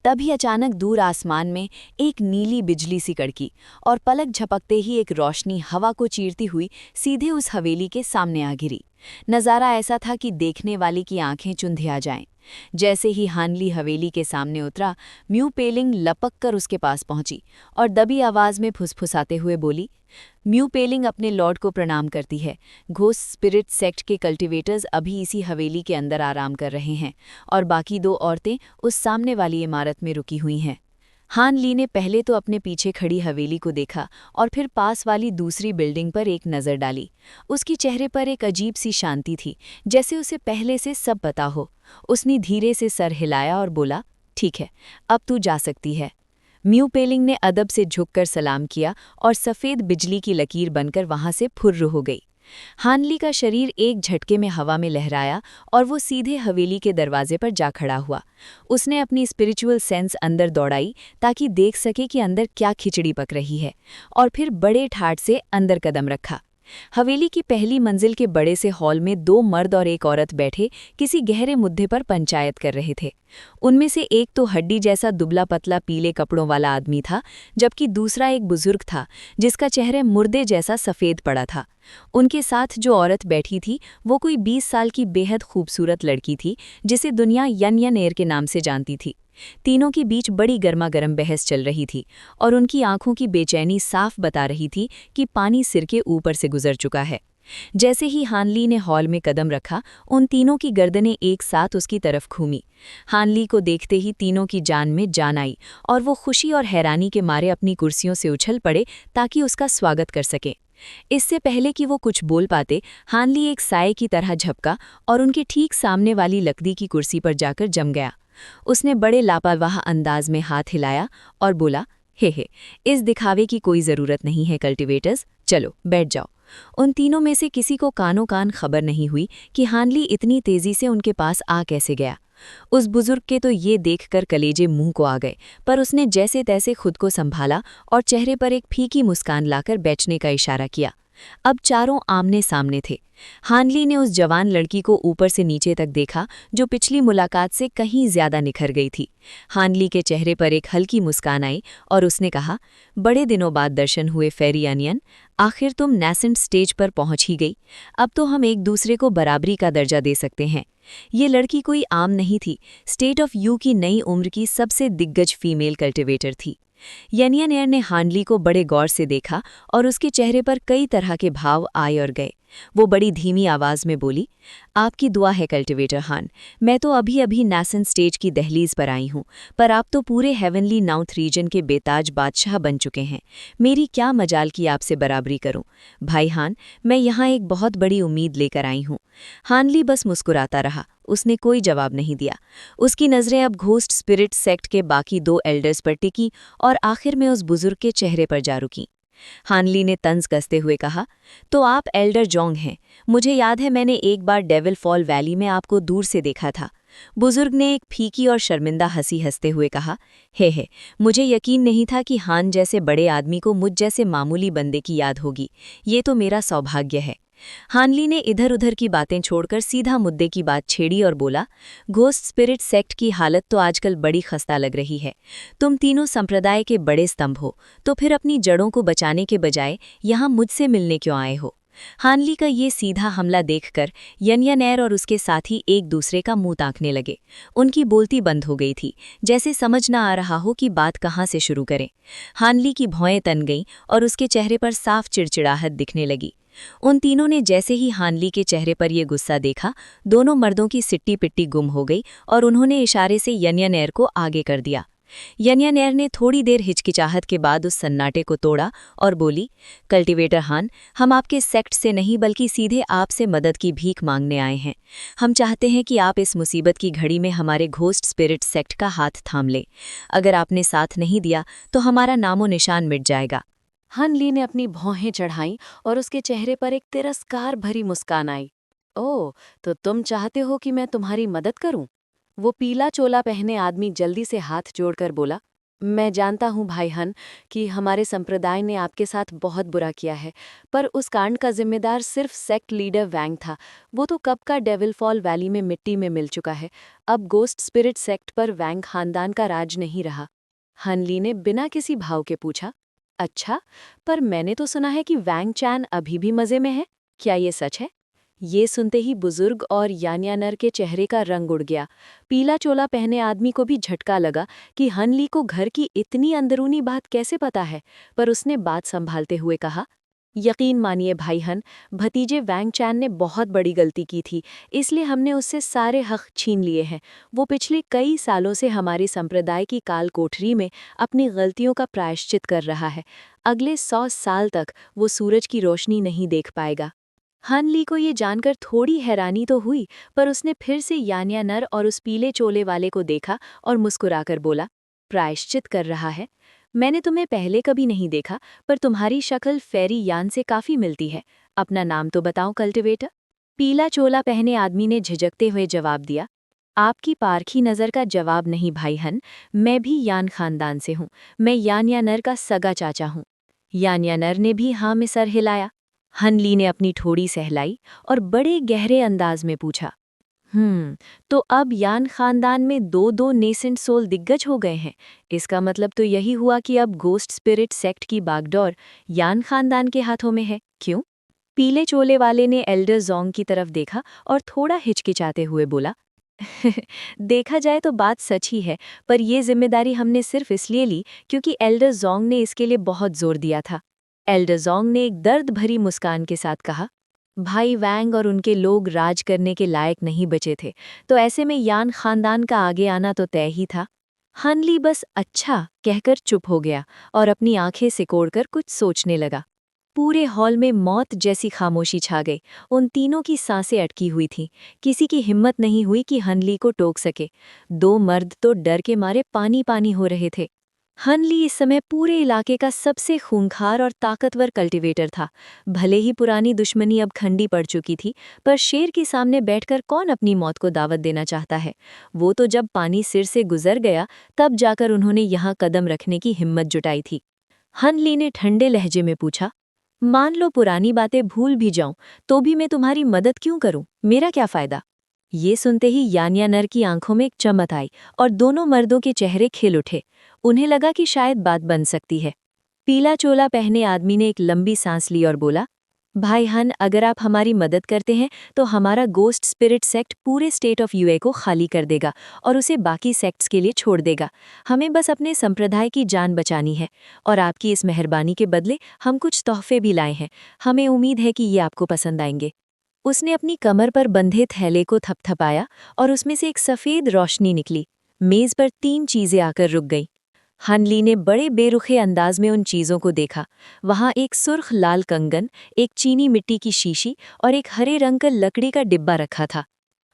तभी अचानक दूर आसमान में एक नीली बिजली सी कड़की और पलक झपकते ही एक रोशनी हवा को चीरती हुई सीधे उस हवेली के सामने आ गिरी। नज़ारा ऐसा था कि देखने वाली की आंखें चुंधिया जाएं। जैसे ही हानली हवेली के सामने उतरा, म्यू पेलिंग लपक कर उसके पास पहुंची और दबी आवाज में फुसफुसाते हुए बोली, म्यू पेलिंग अपने लॉर्ड को प्रणाम करती है। घोस्ट स्पिरिट सेक्ट के कल्टिवेटर्स अभी इसी हवेली के अंदर आराम कर रहे हैं और बाकी 2 औरतें उस सामने वाली इमारत में रुकी हुई हैं। हानली ने पहले तो अपने पीछे खड़ी हवेली को देखा और फिर पास वाली दूसरी बिल्डिंग पर एक नज़र डाली। उसकी चेहरे पर एक अजीब सी शांति थी, जैसे उसे पहले से सब पता हो। उसने धीरे से सर हिलाया और बोला, ठीक है, अब तू जा सकती है। म्यू पेलिंग ने अदब से झुककर सलाम किया और सफ़ेद बिजली की लकीर बनकर वहां से फुर्र हो गई। हानली का शरीर एक झटके में हवा में लहराया और वो सीधे हवेली के दरवाजे पर जा खड़ा हुआ। उसने अपनी स्पिरिचुअल सेंस अंदर दौड़ाई ताकि देख सके कि अंदर क्या खिचड़ी पक रही है, और फिर बड़े ठाठ से अंदर कदम रखा। हवेली की पहली मंजिल के बड़े से हॉल में 2 मर्द और एक औरत बैठे किसी गहरे मुद्दे पर पंचायत कर रहे थे। उनमें से एक तो हड्डी जैसा दुबला पतला पीले कपड़ों वाला आदमी था, जबकि दूसरा एक बुजुर्ग था जिसका चेहरा मुर्दे जैसा सफ़ेद पड़ा था। उनके साथ जो औरत बैठी थी वो कोई 20 साल की बेहद खूबसूरत लड़की थी जिसे दुनिया यन यन एर के नाम से जानती थी।
तीनों के बीच बड़ी गर्मागर्म बहस चल रही थी और उनकी आंखों की बेचैनी साफ बता रही थी कि पानी सिर के ऊपर से गुजर चुका है। जैसे ही हानली ने हॉल में कदम रखा, उन तीनों की गर्दनें एक साथ उसकी तरफ घूमी। हानली को देखते ही तीनों की जान में जान आई और वो खुशी और हैरानी के मारे अपनी कुर्सियों से उछल पड़े ताकि उसका स्वागत कर सकें। इससे पहले कि वो कुछ बोल पाते, हानली एक साए की तरह झपका और उनके ठीक सामने वाली लकड़ी की कुर्सी पर जाकर जम गया। उसने बड़े लापरवाह अंदाज में हाथ हिलाया और बोला, हे, इस दिखावे की कोई ज़रूरत नहीं है कल्टिवेटर्स, चलो बैठ जाओ। उन तीनों में से किसी को कानों कान खबर नहीं हुई कि हानली इतनी तेजी से उनके पास आ कैसे गया। उस बुजुर्ग के तो ये देखकर कलेजे मुंह को आ गए, पर उसने जैसे तैसे खुद को संभाला और चेहरे पर एक फीकी मुस्कान लाकर बैठने का इशारा किया। अब चारों आमने सामने थे। हानली ने उस जवान लड़की को ऊपर से नीचे तक देखा, जो पिछली मुलाकात से कहीं ज्यादा निखर गई थी। हानली के चेहरे पर एक हल्की मुस्कान आई और उसने कहा, बड़े दिनों बाद दर्शन हुए फेरी अनियन, आखिर तुम नेसेंट स्टेज पर पहुंच ही गई। अब तो हम एक दूसरे को बराबरी का दर्जा दे सकते हैं। ये लड़की कोई आम नहीं थी, स्टेट ऑफ यू की नई उम्र की सबसे दिग्गज फीमेल कल्टिवेटर थी। यनियन ने हानली को बड़े गौर से देखा और उसके चेहरे पर कई तरह के भाव आए और गए। वो बड़ी धीमी आवाज में बोली, आपकी दुआ है कल्टिवेटर हान, मैं तो अभी अभी नेसेंट स्टेज की दहलीज पर आई हूँ, पर आप तो पूरे हेवनली नाउथ रीजन के बेताज बादशाह बन चुके हैं। मेरी क्या मजाल की आपसे बराबरी करूं। भाई हान, मैं यहाँ एक बहुत बड़ी उम्मीद लेकर आई हूँ। हानली बस मुस्कुराता रहा, उसने कोई जवाब नहीं दिया। उसकी नज़रें अब घोस्ट स्पिरिट सेक्ट के बाकी 2 एल्डर्स पर टिकी और आखिर में उस बुजुर्ग के चेहरे पर जा रुकी। हानली ने तंज कसते हुए कहा, तो आप एल्डर जोंग हैं। मुझे याद है मैंने एक बार डेविल फॉल वैली में आपको दूर से देखा था। बुजुर्ग ने एक फीकी और शर्मिंदा हंसी हंसते हुए कहा, हे, मुझे यकीन नहीं था कि हान जैसे बड़े आदमी को मुझ जैसे मामूली बंदे की याद होगी। ये तो मेरा सौभाग्य है। हानली ने इधर उधर की बातें छोड़कर सीधा मुद्दे की बात छेड़ी और बोला, घोस्ट स्पिरिट सेक्ट की हालत तो आजकल बड़ी खस्ता लग रही है। तुम तीनों संप्रदाय के बड़े स्तंभ हो, तो फिर अपनी जड़ों को बचाने के बजाय यहाँ मुझसे मिलने क्यों आए हो। हानली का ये सीधा हमला देखकर यनियनैर और उसके साथी एक दूसरे का मुंह ताकने लगे। उनकी बोलती बंद हो गई थी, जैसे समझ ना आ रहा हो कि बात कहाँ से शुरू करें। हानली की भौएं तन गईं और उसके चेहरे पर साफ चिड़चिड़ाहट दिखने लगी। उन तीनों ने जैसे ही हानली के चेहरे पर यह गुस्सा देखा, दोनों मर्दों की सिट्टी पिट्टी गुम हो गई और उन्होंने इशारे से यनियनैर को आगे कर दिया। यनियनैर ने थोड़ी देर हिचकिचाहट के बाद उस सन्नाटे को तोड़ा और बोली, कल्टिवेटर हान, हम आपके सेक्ट से नहीं बल्कि सीधे आपसे मदद की भीख मांगने आए हैं। हम चाहते हैं कि आप इस मुसीबत की घड़ी में हमारे घोस्ट स्पिरिट सेक्ट का हाथ थाम लें। अगर आपने साथ नहीं दिया तो हमारा नामो निशान मिट जाएगा।
हानली ने अपनी भौहें चढ़ाईं और उसके चेहरे पर एक तिरस्कार भरी मुस्कान आई। ओह, तो तुम चाहते हो कि मैं तुम्हारी मदद करूं? वो पीला चोला पहने आदमी जल्दी से हाथ जोड़कर बोला, मैं जानता हूं भाई हन कि हमारे संप्रदाय ने आपके साथ बहुत बुरा किया है, पर उस कांड का जिम्मेदार सिर्फ सेक्ट लीडर वैंग था। वो तो कब का डेविल फॉल वैली में मिट्टी में मिल चुका है। अब गोस्ट स्पिरिट सेक्ट पर वैंग खानदान का राज नहीं रहा। हनली ने बिना किसी भाव के पूछा, अच्छा, पर मैंने तो सुना है कि वैंग चैन अभी भी मजे में है, क्या ये सच है? ये सुनते ही बुजुर्ग और यान्यानर के चेहरे का रंग उड़ गया। पीला चोला पहने आदमी को भी झटका लगा कि हनली को घर की इतनी अंदरूनी बात कैसे पता है, पर उसने बात संभालते हुए कहा, यकीन मानिए भाई हन, भतीजे वैंग चैन ने बहुत बड़ी गलती की थी, इसलिए हमने उससे सारे हक छीन लिए हैं। वो पिछले कई सालों से हमारे संप्रदाय की काल कोठरी में अपनी गलतियों का प्रायश्चित कर रहा है। अगले 100 साल तक वो सूरज की रोशनी नहीं देख पाएगा। हनली को ये जानकर थोड़ी हैरानी तो हुई, पर उसने फिर से यान्यानर और उस पीले चोले वाले को देखा और मुस्कुराकर बोला, प्रायश्चित कर रहा है? मैंने तुम्हें पहले कभी नहीं देखा, पर तुम्हारी शक्ल फेरी यान से काफी मिलती है। अपना नाम तो बताओ कल्टिवेटर। पीला चोला पहने आदमी ने झिझकते हुए जवाब दिया, आपकी पारखी नज़र का जवाब नहीं भाई हन, मैं भी यान खानदान से हूँ। मैं यान्यानर का सगा चाचा हूँ। यान्यानर ने भी हाँ में सर हिलाया। हनली ने अपनी ठोड़ी सहलाई और बड़े गहरे अंदाज में पूछा, तो अब यान खानदान में 2-2 नेसेंट सोल दिग्गज हो गए हैं। इसका मतलब तो यही हुआ कि अब गोस्ट स्पिरिट सेक्ट की बागडोर यान खानदान के हाथों में है, क्यों? पीले चोले वाले ने एल्डर जोंग की तरफ देखा और थोड़ा हिचकिचाते हुए बोला,
देखा जाए तो बात सच ही है, पर ये जिम्मेदारी हमने सिर्फ इसलिए ली क्योंकि एल्डर जोंग ने इसके लिए बहुत जोर दिया था। एल्डर जोंग ने एक दर्द भरी मुस्कान के साथ कहा, भाई वैंग और उनके लोग राज करने के लायक नहीं बचे थे, तो ऐसे में यान खानदान का आगे आना तो तय ही था। हनली बस अच्छा कहकर चुप हो गया और अपनी आंखें सिकोड़कर कुछ सोचने लगा। पूरे हॉल में मौत जैसी खामोशी छा गई। उन तीनों की सांसें अटकी हुई थीं। किसी की हिम्मत नहीं हुई कि हनली को टोक सके। दो मर्द तो डर के मारे पानी पानी हो रहे थे। हनली इस समय पूरे इलाके का सबसे खूंखार और ताकतवर कल्टीवेटर था। भले ही पुरानी दुश्मनी अब खंडी पड़ चुकी थी, पर शेर के सामने बैठकर कौन अपनी मौत को दावत देना चाहता है। वो तो जब पानी सिर से गुजर गया, तब जाकर उन्होंने यहाँ कदम रखने की हिम्मत जुटाई थी। हनली ने ठंडे लहजे में पूछा, मान लो पुरानी बातें भूल भी जाऊं, तो भी मैं तुम्हारी मदद क्यों करूं? मेरा क्या फायदा? ये सुनते ही यान्यानर की आंखों में एक चमक आई और दोनों मर्दों के चेहरे खिल उठे। उन्हें लगा कि शायद बात बन सकती है। पीला चोला पहने आदमी ने एक लंबी सांस ली और बोला, भाई हन, अगर आप हमारी मदद करते हैं तो हमारा गोस्ट स्पिरिट सेक्ट पूरे स्टेट ऑफ यूए को खाली कर देगा और उसे बाकी सेक्ट्स के लिए छोड़ देगा। हमें बस अपने संप्रदाय की जान बचानी है और आपकी इस मेहरबानी के बदले हम कुछ तोहफे भी लाए हैं। हमें उम्मीद है कि ये आपको पसंद आएंगे। उसने अपनी कमर पर बंधे थैले को थपथपाया और उसमें से एक सफ़ेद रोशनी निकली। मेज़ पर 3 चीज़ें आकर रुक गईं। हनली ने बड़े बेरुखे अंदाज में उन चीज़ों को देखा। वहाँ एक सुर्ख लाल कंगन, एक चीनी मिट्टी की शीशी और एक हरे रंग का लकड़ी का डिब्बा रखा था।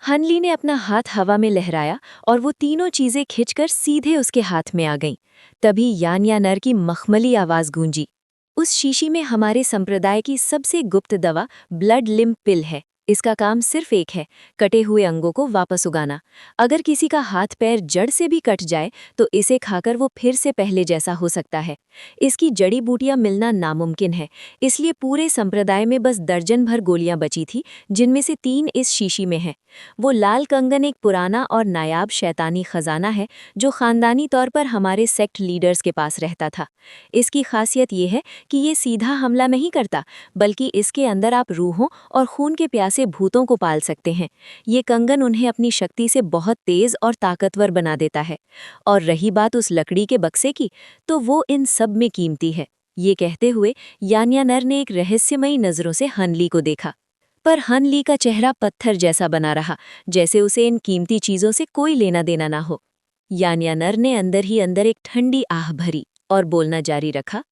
हनली ने अपना हाथ हवा में लहराया और वो तीनों चीज़ें खिंचकर सीधे उसके हाथ में आ गईं। तभी यान्यानर की मखमली आवाज़ गूंजी, उस शीशी में हमारे संप्रदाय की सबसे गुप्त दवा ब्लड लिम्प पिल है। इसका काम सिर्फ एक है, कटे हुए अंगों को वापस उगाना। अगर किसी का हाथ पैर जड़ से भी कट जाए तो इसे खाकर वो फिर से पहले जैसा हो सकता है। इसकी जड़ी बूटियां मिलना नामुमकिन है, इसलिए पूरे संप्रदाय में बस दर्जन भर गोलियां बची थी, जिनमें से 3 इस शीशी में हैं। वो लाल कंगन एक पुराना और नायाब शैतानी खजाना है जो खानदानी तौर पर हमारे सेक्ट लीडर्स के पास रहता था। इसकी खासियत ये है कि ये सीधा हमला नहीं करता, बल्कि इसके अंदर आप रूहों और खून के प्यासे भूतों को पाल सकते हैं। ये कंगन उन्हें अपनी शक्ति से बहुत तेज और ताकतवर बना देता है। और रही बात उस लकड़ी के बक्से की, तो वो इन सब में कीमती है। ये कहते हुए यान्यानर ने एक रहस्यमयी नज़रों से हनली को देखा, पर हनली का चेहरा पत्थर जैसा बना रहा, जैसे उसे इन कीमती चीज़ों से कोई लेना देना ना हो। यान्यानर ने अंदर ही अंदर एक ठंडी आह भरी और बोलना जारी रखा,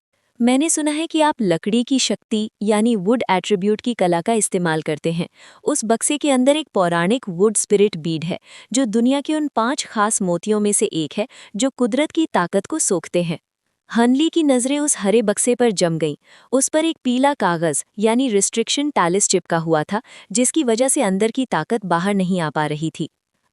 मैंने सुना है कि आप लकड़ी की शक्ति यानी वुड एट्रीब्यूट की कला का इस्तेमाल करते हैं। उस बक्से के अंदर एक पौराणिक वुड स्पिरिट बीड है, जो दुनिया के उन 5 खास मोतियों में से एक है जो कुदरत की ताकत को सोखते हैं। हनली की नज़रें उस हरे बक्से पर जम गईं। उस पर एक पीला कागज़ यानी रिस्ट्रिक्शन टैलिस चिपका हुआ था, जिसकी वजह से अंदर की ताकत बाहर नहीं आ पा रही थी।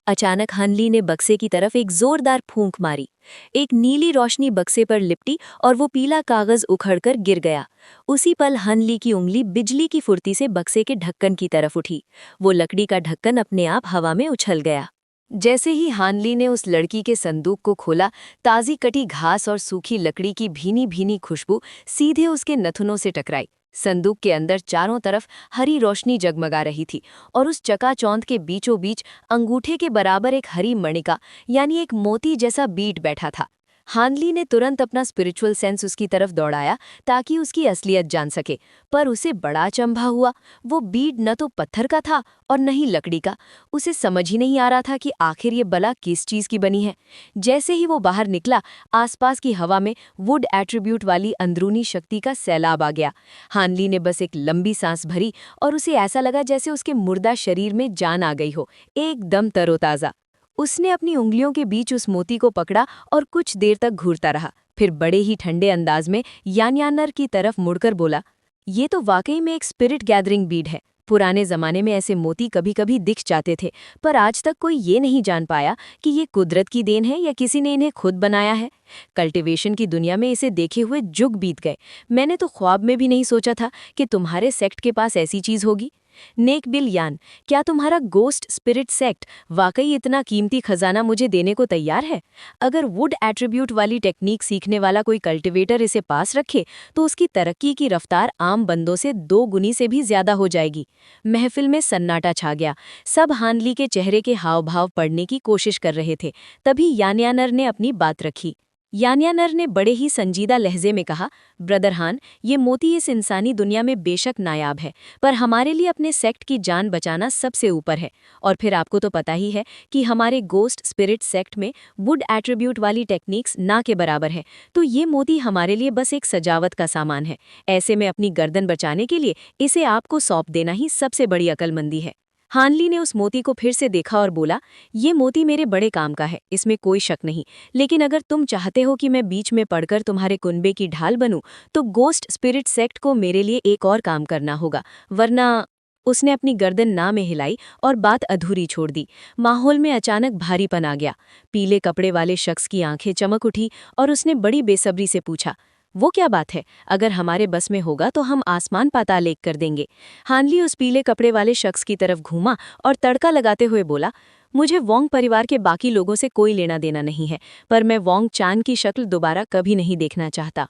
अचानक हनली ने बक्से की तरफ एक जोरदार फूंक मारी। एक नीली रोशनी बक्से पर लिपटी और वो पीला कागज उखड़कर गिर गया। उसी पल हनली की उंगली बिजली की फुर्ती से बक्से के ढक्कन की तरफ उठी। वो लकड़ी का ढक्कन अपने आप हवा में उछल गया। जैसे ही हानली ने उस लड़की के संदूक को खोला, ताज़ी कटी घास और सूखी लकड़ी की भीनी भीनी खुशबू सीधे उसके नथुनों से टकराई। संदूक के अंदर चारों तरफ हरी रोशनी जगमगा रही थी और उस चकाचौंध के बीचों बीच अंगूठे के बराबर एक हरी मणिका यानी एक मोती जैसा बीट बैठा था। हानली ने तुरंत अपना स्पिरिचुअल सेंस उसकी तरफ दौड़ाया ताकि उसकी असलियत जान सके, पर उसे बड़ा अचंभा हुआ। वो बीट न तो पत्थर का था और न ही लकड़ी का। उसे समझ ही नहीं आ रहा था कि आखिर ये बला किस चीज़ की बनी है। जैसे ही वो बाहर निकला, आसपास की हवा में वुड एट्रीब्यूट वाली अंदरूनी शक्ति का सैलाब आ गया। हानली ने बस एक लंबी सांस भरी और उसे ऐसा लगा जैसे उसके मुर्दा शरीर में जान आ गई हो, एकदम तरोताज़ा। उसने अपनी उंगलियों के बीच उस मोती को पकड़ा और कुछ देर तक घूरता रहा। फिर बड़े ही ठंडे अंदाज में यान्यानर की तरफ मुड़कर बोला, ये तो वाकई में एक स्पिरिट गैदरिंग बीड है। पुराने ज़माने में ऐसे मोती कभी कभी दिख जाते थे, पर आज तक कोई ये नहीं जान पाया कि ये कुदरत की देन है या किसी ने इन्हें खुद बनाया है। कल्टीवेशन की दुनिया में इसे देखे हुए जुग बीत गए। मैंने तो ख्वाब में भी नहीं सोचा था कि तुम्हारे सेक्ट के पास ऐसी चीज़ होगी। नेक बिल यान, क्या तुम्हारा गोस्ट स्पिरिट सेक्ट वाकई इतना कीमती खजाना मुझे देने को तैयार है? अगर वुड एट्रीब्यूट वाली टेक्निक सीखने वाला कोई कल्टिवेटर इसे पास रखे तो उसकी तरक्की की रफ्तार आम बंदों से 2 गुनी से भी ज्यादा हो जाएगी। महफिल में सन्नाटा छा गया। सब हानली के चेहरे के हाव भाव पढ़ने की कोशिश कर रहे थे। तभी यान्यानर ने अपनी बात रखी। यान्यानर ने बड़े ही संजीदा लहजे में कहा, ब्रदर हान, ये मोती इस इंसानी दुनिया में बेशक नायाब है, पर हमारे लिए अपने सेक्ट की जान बचाना सबसे ऊपर है। और फिर आपको तो पता ही है कि हमारे गोस्ट स्पिरिट सेक्ट में वुड एट्रीब्यूट वाली टेक्निक्स ना के बराबर है, तो ये मोती हमारे लिए बस एक सजावट का सामान है। ऐसे में अपनी गर्दन बचाने के लिए इसे आपको सौंप देना ही सबसे बड़ी अक्लमंदी है। हानली ने उस मोती को फिर से देखा और बोला, ये मोती मेरे बड़े काम का है, इसमें कोई शक नहीं, लेकिन अगर तुम चाहते हो कि मैं बीच में पड़कर तुम्हारे कुनबे की ढाल बनूं, तो गोस्ट स्पिरिट सेक्ट को मेरे लिए एक और काम करना होगा, वरना। उसने अपनी गर्दन ना में हिलाई और बात अधूरी छोड़ दी। माहौल में अचानक भारीपन आ गया। पीले कपड़े वाले शख्स की आंखें चमक उठी और उसने बड़ी बेसब्री से पूछा, वो क्या बात है? अगर हमारे बस में होगा तो हम आसमान पाताल एक कर देंगे। हानली उस पीले कपड़े वाले शख्स की तरफ घूमा और तड़का लगाते हुए बोला, मुझे वोंग परिवार के बाकी लोगों से कोई लेना देना नहीं है, पर मैं वोंग चान की शक्ल दोबारा कभी नहीं देखना चाहता।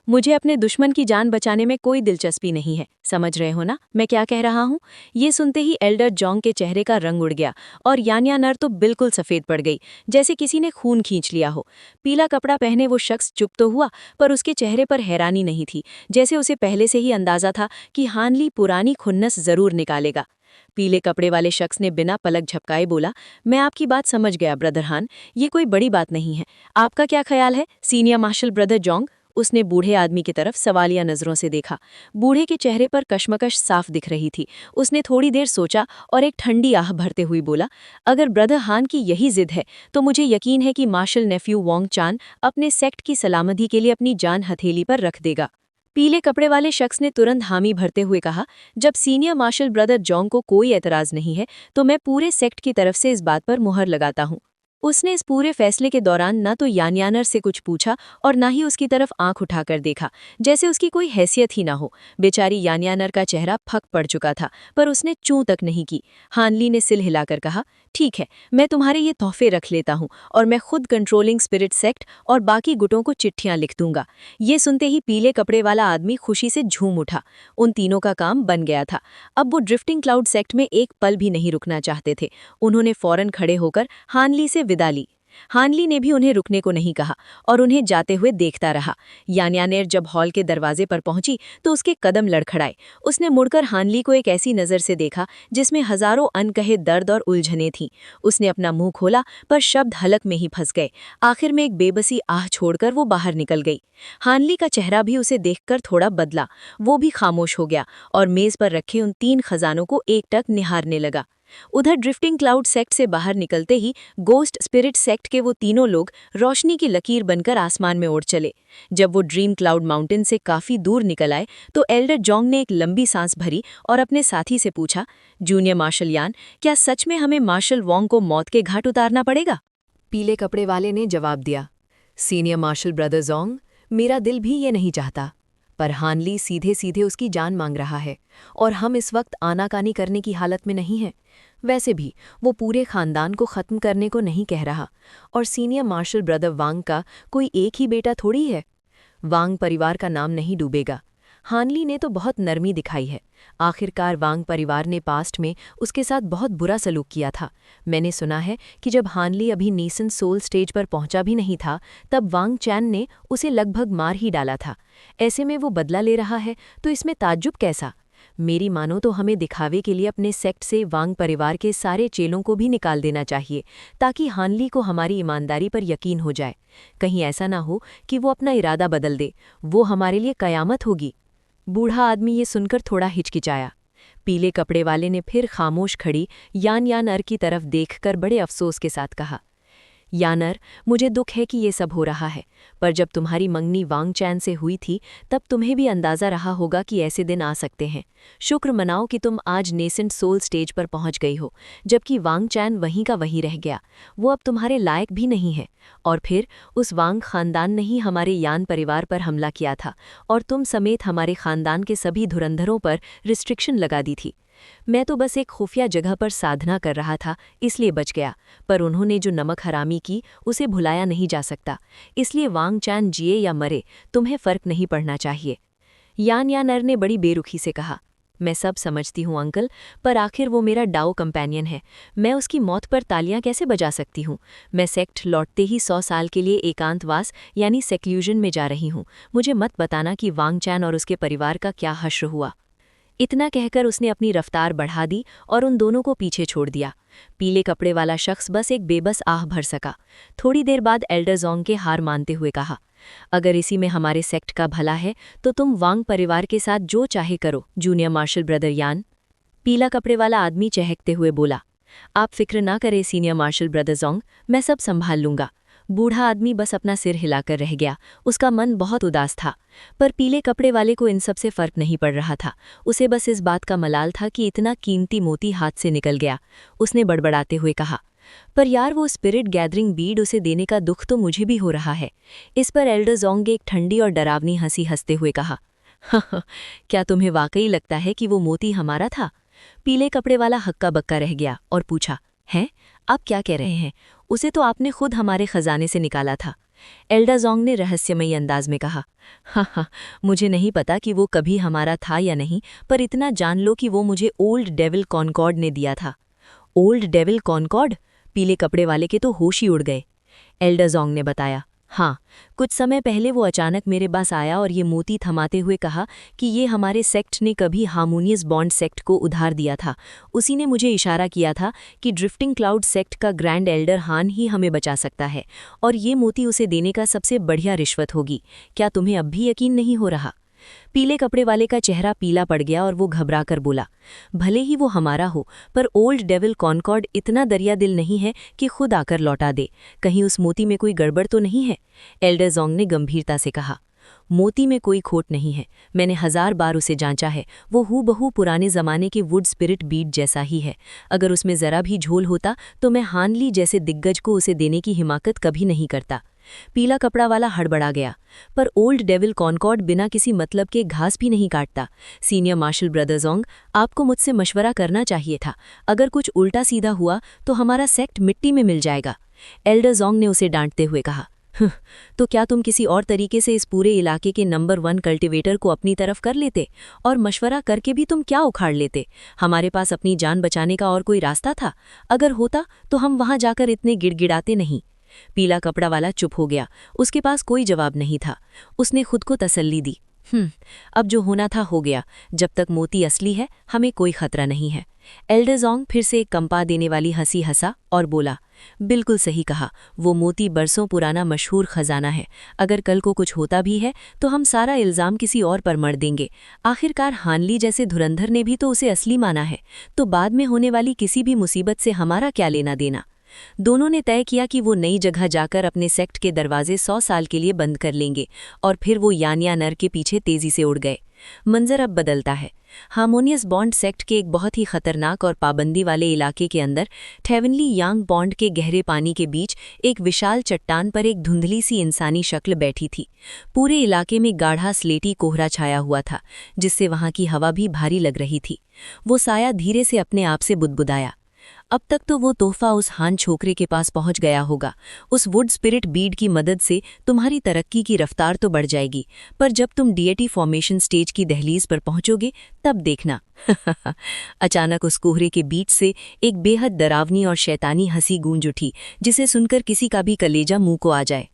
मुझे अपने दुश्मन की जान बचाने में कोई दिलचस्पी नहीं है। समझ रहे हो ना मैं क्या कह रहा हूँ? ये सुनते ही एल्डर जोंग के चेहरे का रंग उड़ गया और यान्यानर तो बिल्कुल सफ़ेद पड़ गई, जैसे किसी ने खून खींच लिया हो। पीला कपड़ा पहने वो शख्स चुप तो हुआ, पर उसके चेहरे पर हैरानी नहीं थी, जैसे उसे पहले से ही अंदाजा था कि हानली पुरानी खुन्नस जरूर निकालेगा। पीले कपड़े वाले शख्स ने बिना पलक झपकाए बोला, मैं आपकी बात समझ गया ब्रदर हान, ये कोई बड़ी बात नहीं है। आपका क्या ख्याल है सीनियर मार्शल ब्रदर जोंग? उसने बूढ़े आदमी की तरफ सवालिया नजरों से देखा। बूढ़े के चेहरे पर कश्मकश साफ दिख रही थी। उसने थोड़ी देर सोचा और एक ठंडी आह भरते हुए बोला, अगर ब्रदर हान की यही जिद है तो मुझे यकीन है कि मार्शल नेफ्यू वोंग चान अपने सेक्ट की सलामती के लिए अपनी जान हथेली पर रख देगा। पीले कपड़े वाले शख्स ने तुरंत हामी भरते हुए कहा, जब सीनियर मार्शल ब्रदर जोंग को कोई एतराज नहीं है तो मैं पूरे सेक्ट की तरफ से इस बात पर मुहर लगाता हूँ। उसने इस पूरे फैसले के दौरान न तो यान्यानर से कुछ पूछा और न ही उसकी तरफ आंख उठाकर देखा, जैसे उसकी कोई हैसियत ही ना हो। बेचारी यान्यानर का चेहरा फक पड़ चुका था, पर उसने चूं तक नहीं की। हानली ने सिल हिलाकर कहा, ठीक है, मैं तुम्हारे ये तोहफे रख लेता हूँ और मैं खुद कंट्रोलिंग स्पिरिट सेक्ट और बाकी गुटों को चिट्ठियां लिख दूंगा। ये सुनते ही पीले कपड़े वाला आदमी खुशी से झूम उठा। उन तीनों का काम बन गया था। अब वो ड्रिफ्टिंग क्लाउड सेक्ट में एक पल भी नहीं रुकना चाहते थे। उन्होंने फौरन खड़े होकर हानली से विदा ली। हानली ने भी उन्हें रुकने को नहीं कहा और उन्हें जाते हुए देखता रहा। यान्यानेर जब हॉल के दरवाजे पर पहुंची तो उसके कदम लड़खड़ाए। उसने मुड़कर हानली को एक ऐसी नज़र से देखा जिसमें हजारों अनकहे दर्द और उलझने थीं। उसने अपना मुंह खोला, पर शब्द हलक में ही फंस गए। आखिर में एक बेबसी आह छोड़कर वो बाहर निकल गई। हानली का चेहरा भी उसे देखकर थोड़ा बदला। वो भी खामोश हो गया और मेज पर रखे उन 3 खजानों को एकटक निहारने लगा। उधर ड्रिफ्टिंग क्लाउड सेक्ट से बाहर निकलते ही गोस्ट स्पिरिट सेक्ट के वो तीनों लोग रोशनी की लकीर बनकर आसमान में उड़ चले। जब वो ड्रीम क्लाउड माउंटेन से काफी दूर निकल आए तो एल्डर जोंग ने एक लंबी सांस भरी और अपने साथी से पूछा, जूनियर मार्शल यान, क्या सच में हमें मार्शल वोंग को मौत के घाट उतारना पड़ेगा?
पीले कपड़े वाले ने जवाब दिया, सीनियर मार्शल ब्रदर जोंग, मेरा दिल भी ये नहीं चाहता, पर हानली सीधे सीधे उसकी जान मांग रहा है और हम इस वक्त आनाकानी करने की हालत में नहीं हैं। वैसे भी वो पूरे खानदान को ख़त्म करने को नहीं कह रहा, और सीनियर मार्शल ब्रदर वांग का कोई एक ही बेटा थोड़ी है। वांग परिवार का नाम नहीं डूबेगा। हानली ने तो बहुत नरमी दिखाई है। आखिरकार वांग परिवार ने पास्ट में उसके साथ बहुत बुरा सलूक किया था। मैंने सुना है कि जब हानली अभी नीसन सोल स्टेज पर पहुंचा भी नहीं था, तब वांग चैन ने उसे लगभग मार ही डाला था। ऐसे में वो बदला ले रहा है तो इसमें ताज्जुब कैसा? मेरी मानो तो हमें दिखावे के लिए अपने सेक्ट से वांग परिवार के सारे चेलों को भी निकाल देना चाहिए, ताकि हानली को हमारी ईमानदारी पर यकीन हो जाए। कहीं ऐसा ना हो कि वो अपना इरादा बदल दे, वो हमारे लिए कयामत होगी। बूढ़ा आदमी ये सुनकर थोड़ा हिचकिचाया। पीले कपड़े वाले ने फिर खामोश खड़ी यानर की तरफ देखकर बड़े अफसोस के साथ कहा, यानर, मुझे दुख है कि ये सब हो रहा है, पर जब तुम्हारी मंगनी वांग चैन से हुई थी तब तुम्हें भी अंदाज़ा रहा होगा कि ऐसे दिन आ सकते हैं। शुक्र मनाओ कि तुम आज नेसेंट सोल स्टेज पर पहुंच गई हो, जबकि वांग चैन वहीं का वहीं रह गया। वो अब तुम्हारे लायक भी नहीं है। और फिर उस वांग खानदान ने ही हमारे यान परिवार पर हमला किया था और तुम समेत हमारे खानदान के सभी धुरंधरों पर रिस्ट्रिक्शन लगा दी थी।
मैं तो बस एक खुफिया जगह पर साधना कर रहा था, इसलिए बच गया। पर उन्होंने जो नमक हरामी की उसे भुलाया नहीं जा सकता। इसलिए वांग चैन जिए या मरे, तुम्हें फर्क नहीं पड़ना चाहिए। यान यानर ने बड़ी बेरुखी से कहा। मैं सब समझती हूँ अंकल, पर आखिर वो मेरा डाओ कंपेनियन है। मैं उसकी मौत पर तालियां कैसे बजा सकती हूँ? मैं सेक्ट लौटते ही 100 साल के लिए एकांतवास यानी सेक्लूजन में जा रही हूँ। मुझे मत बताना कि वांग चैन और उसके परिवार का क्या हश्र हुआ। इतना कहकर उसने अपनी रफ्तार बढ़ा दी और उन दोनों को पीछे छोड़ दिया। पीले कपड़े वाला शख्स बस एक बेबस आह भर सका। थोड़ी देर बाद एल्डर जोंग के हार मानते हुए कहा, अगर इसी में हमारे सेक्ट का भला है तो तुम वांग परिवार के साथ जो चाहे करो, जूनियर मार्शल ब्रदर यान। पीला कपड़े वाला आदमी चहकते हुए बोला, आप फिक्र ना करें सीनियर मार्शल ब्रदर जोंग, मैं सब संभाल लूंगा। बूढ़ा आदमी बस अपना सिर हिलाकर रह गया। उसका मन बहुत उदास था। पर पीले कपड़े वाले को इन सब से फर्क नहीं पड़ रहा था। उसे बस इस बात का मलाल था कि इतना कीमती मोती हाथ से निकल गया। उसने बड़बड़ाते हुए कहा, पर यार वो स्पिरिट गैदरिंग बीड उसे देने का दुख तो मुझे भी हो रहा है। इस पर एल्डर जोंग एक ठंडी और डरावनी हंसी हंसते हुए कहा, क्या तुम्हें वाकई लगता है कि वो मोती हमारा था? पीले कपड़े वाला हक्का बक्का रह गया और पूछा, हैं? आप क्या कह रहे हैं? उसे तो आपने खुद हमारे खजाने से निकाला था। एल्डर जोंग ने रहस्यमयी अंदाज में कहा, हाँ, मुझे नहीं पता कि वो कभी हमारा था या नहीं, पर इतना जान लो कि वो मुझे ओल्ड डेविल कॉनकॉर्ड ने दिया था। Old devil Concord? पीले कपड़े वाले के तो होश ही उड़ गए। एल्डर जोंग ने बताया, हाँ, कुछ समय पहले वो अचानक मेरे पास आया और ये मोती थमाते हुए कहा कि ये हमारे सेक्ट ने कभी हार्मोनियस बॉन्ड सेक्ट को उधार दिया था। उसी ने मुझे इशारा किया था कि ड्रिफ्टिंग क्लाउड सेक्ट का ग्रैंड एल्डर हान ही हमें बचा सकता है, और ये मोती उसे देने का सबसे बढ़िया रिश्वत होगी। क्या तुम्हें अब भी यकीन नहीं हो रहा? पीले कपड़े वाले का चेहरा पीला पड़ गया और वो घबराकर बोला, भले ही वो हमारा हो, पर ओल्ड डेविल कॉनकॉर्ड इतना दरिया दिल नहीं है कि खुद आकर लौटा दे। कहीं उस मोती में कोई गड़बड़ तो नहीं है? एल्डर जोंग ने गंभीरता से कहा, मोती में कोई खोट नहीं है। मैंने 1000 बार उसे जांचा है। वो हूबहू पुराने जमाने के वुड स्पिरिट बीड जैसा ही है। अगर उसमें जरा भी झोल होता तो मैं हानली जैसे दिग्गज को उसे देने की हिमाकत कभी नहीं करता। पीला कपड़ा वाला हड़बड़ा गया, पर ओल्ड डेविल कॉनकॉर्ड बिना किसी मतलब के घास भी नहीं काटता। सीनियर मार्शल ब्रदर जोंग, आपको मुझसे मशवरा करना चाहिए था। अगर कुछ उल्टा सीधा हुआ तो हमारा सेक्ट मिट्टी में मिल जाएगा। एल्डर जोंग ने उसे डांटते हुए कहा, तो क्या तुम किसी और तरीके से इस पूरे इलाके के नंबर 1 कल्टिवेटर को अपनी तरफ कर लेते? और मशवरा करके भी तुम क्या उखाड़ लेते? हमारे पास अपनी जान बचाने का और कोई रास्ता था? अगर होता तो हम वहां जाकर इतने गिड़गिड़ाते नहीं। पीला कपड़ा वाला चुप हो गया। उसके पास कोई जवाब नहीं था। उसने खुद को तसल्ली दी, अब जो होना था हो गया। जब तक मोती असली है, हमें कोई खतरा नहीं है। एल्डर जोंग फिर से एक कंपा देने वाली हंसी हंसा और बोला, बिल्कुल सही कहा। वो मोती बरसों पुराना मशहूर खजाना है। अगर कल को कुछ होता भी है तो हम सारा इल्जाम किसी और पर मढ़ देंगे। आखिरकार हानली जैसे धुरंधर ने भी तो उसे असली माना है, तो बाद में होने वाली किसी भी मुसीबत से हमारा क्या लेना देना। दोनों ने तय किया कि वो नई जगह जाकर अपने सेक्ट के दरवाजे 100 साल के लिए बंद कर लेंगे, और फिर वो यान यानर के पीछे तेजी से उड़ गए। मंजर अब बदलता है। हार्मोनियस बॉन्ड सेक्ट के एक बहुत ही खतरनाक और पाबंदी वाले इलाके के अंदर हेवनली यांग बॉन्ड के गहरे पानी के बीच एक विशाल चट्टान पर एक धुंधली सी इंसानी शक्ल बैठी थी। पूरे इलाके में गाढ़ा स्लेटी कोहरा छाया हुआ था, जिससे वहां की हवा भी भारी लग रही थी। वो साया धीरे से अपने आप से बुदबुदाया, अब तक तो वो तोहफा उस हान छोकरे के पास पहुंच गया होगा। उस वुड स्पिरिट बीड की मदद से तुम्हारी तरक्की की रफ्तार तो बढ़ जाएगी, पर जब तुम डीएटी फॉर्मेशन स्टेज की दहलीज पर पहुंचोगे तब देखना। अचानक उस कोहरे के बीच से एक बेहद डरावनी और शैतानी हंसी गूंज उठी, जिसे सुनकर किसी का भी कलेजा मुंह को आ जाए।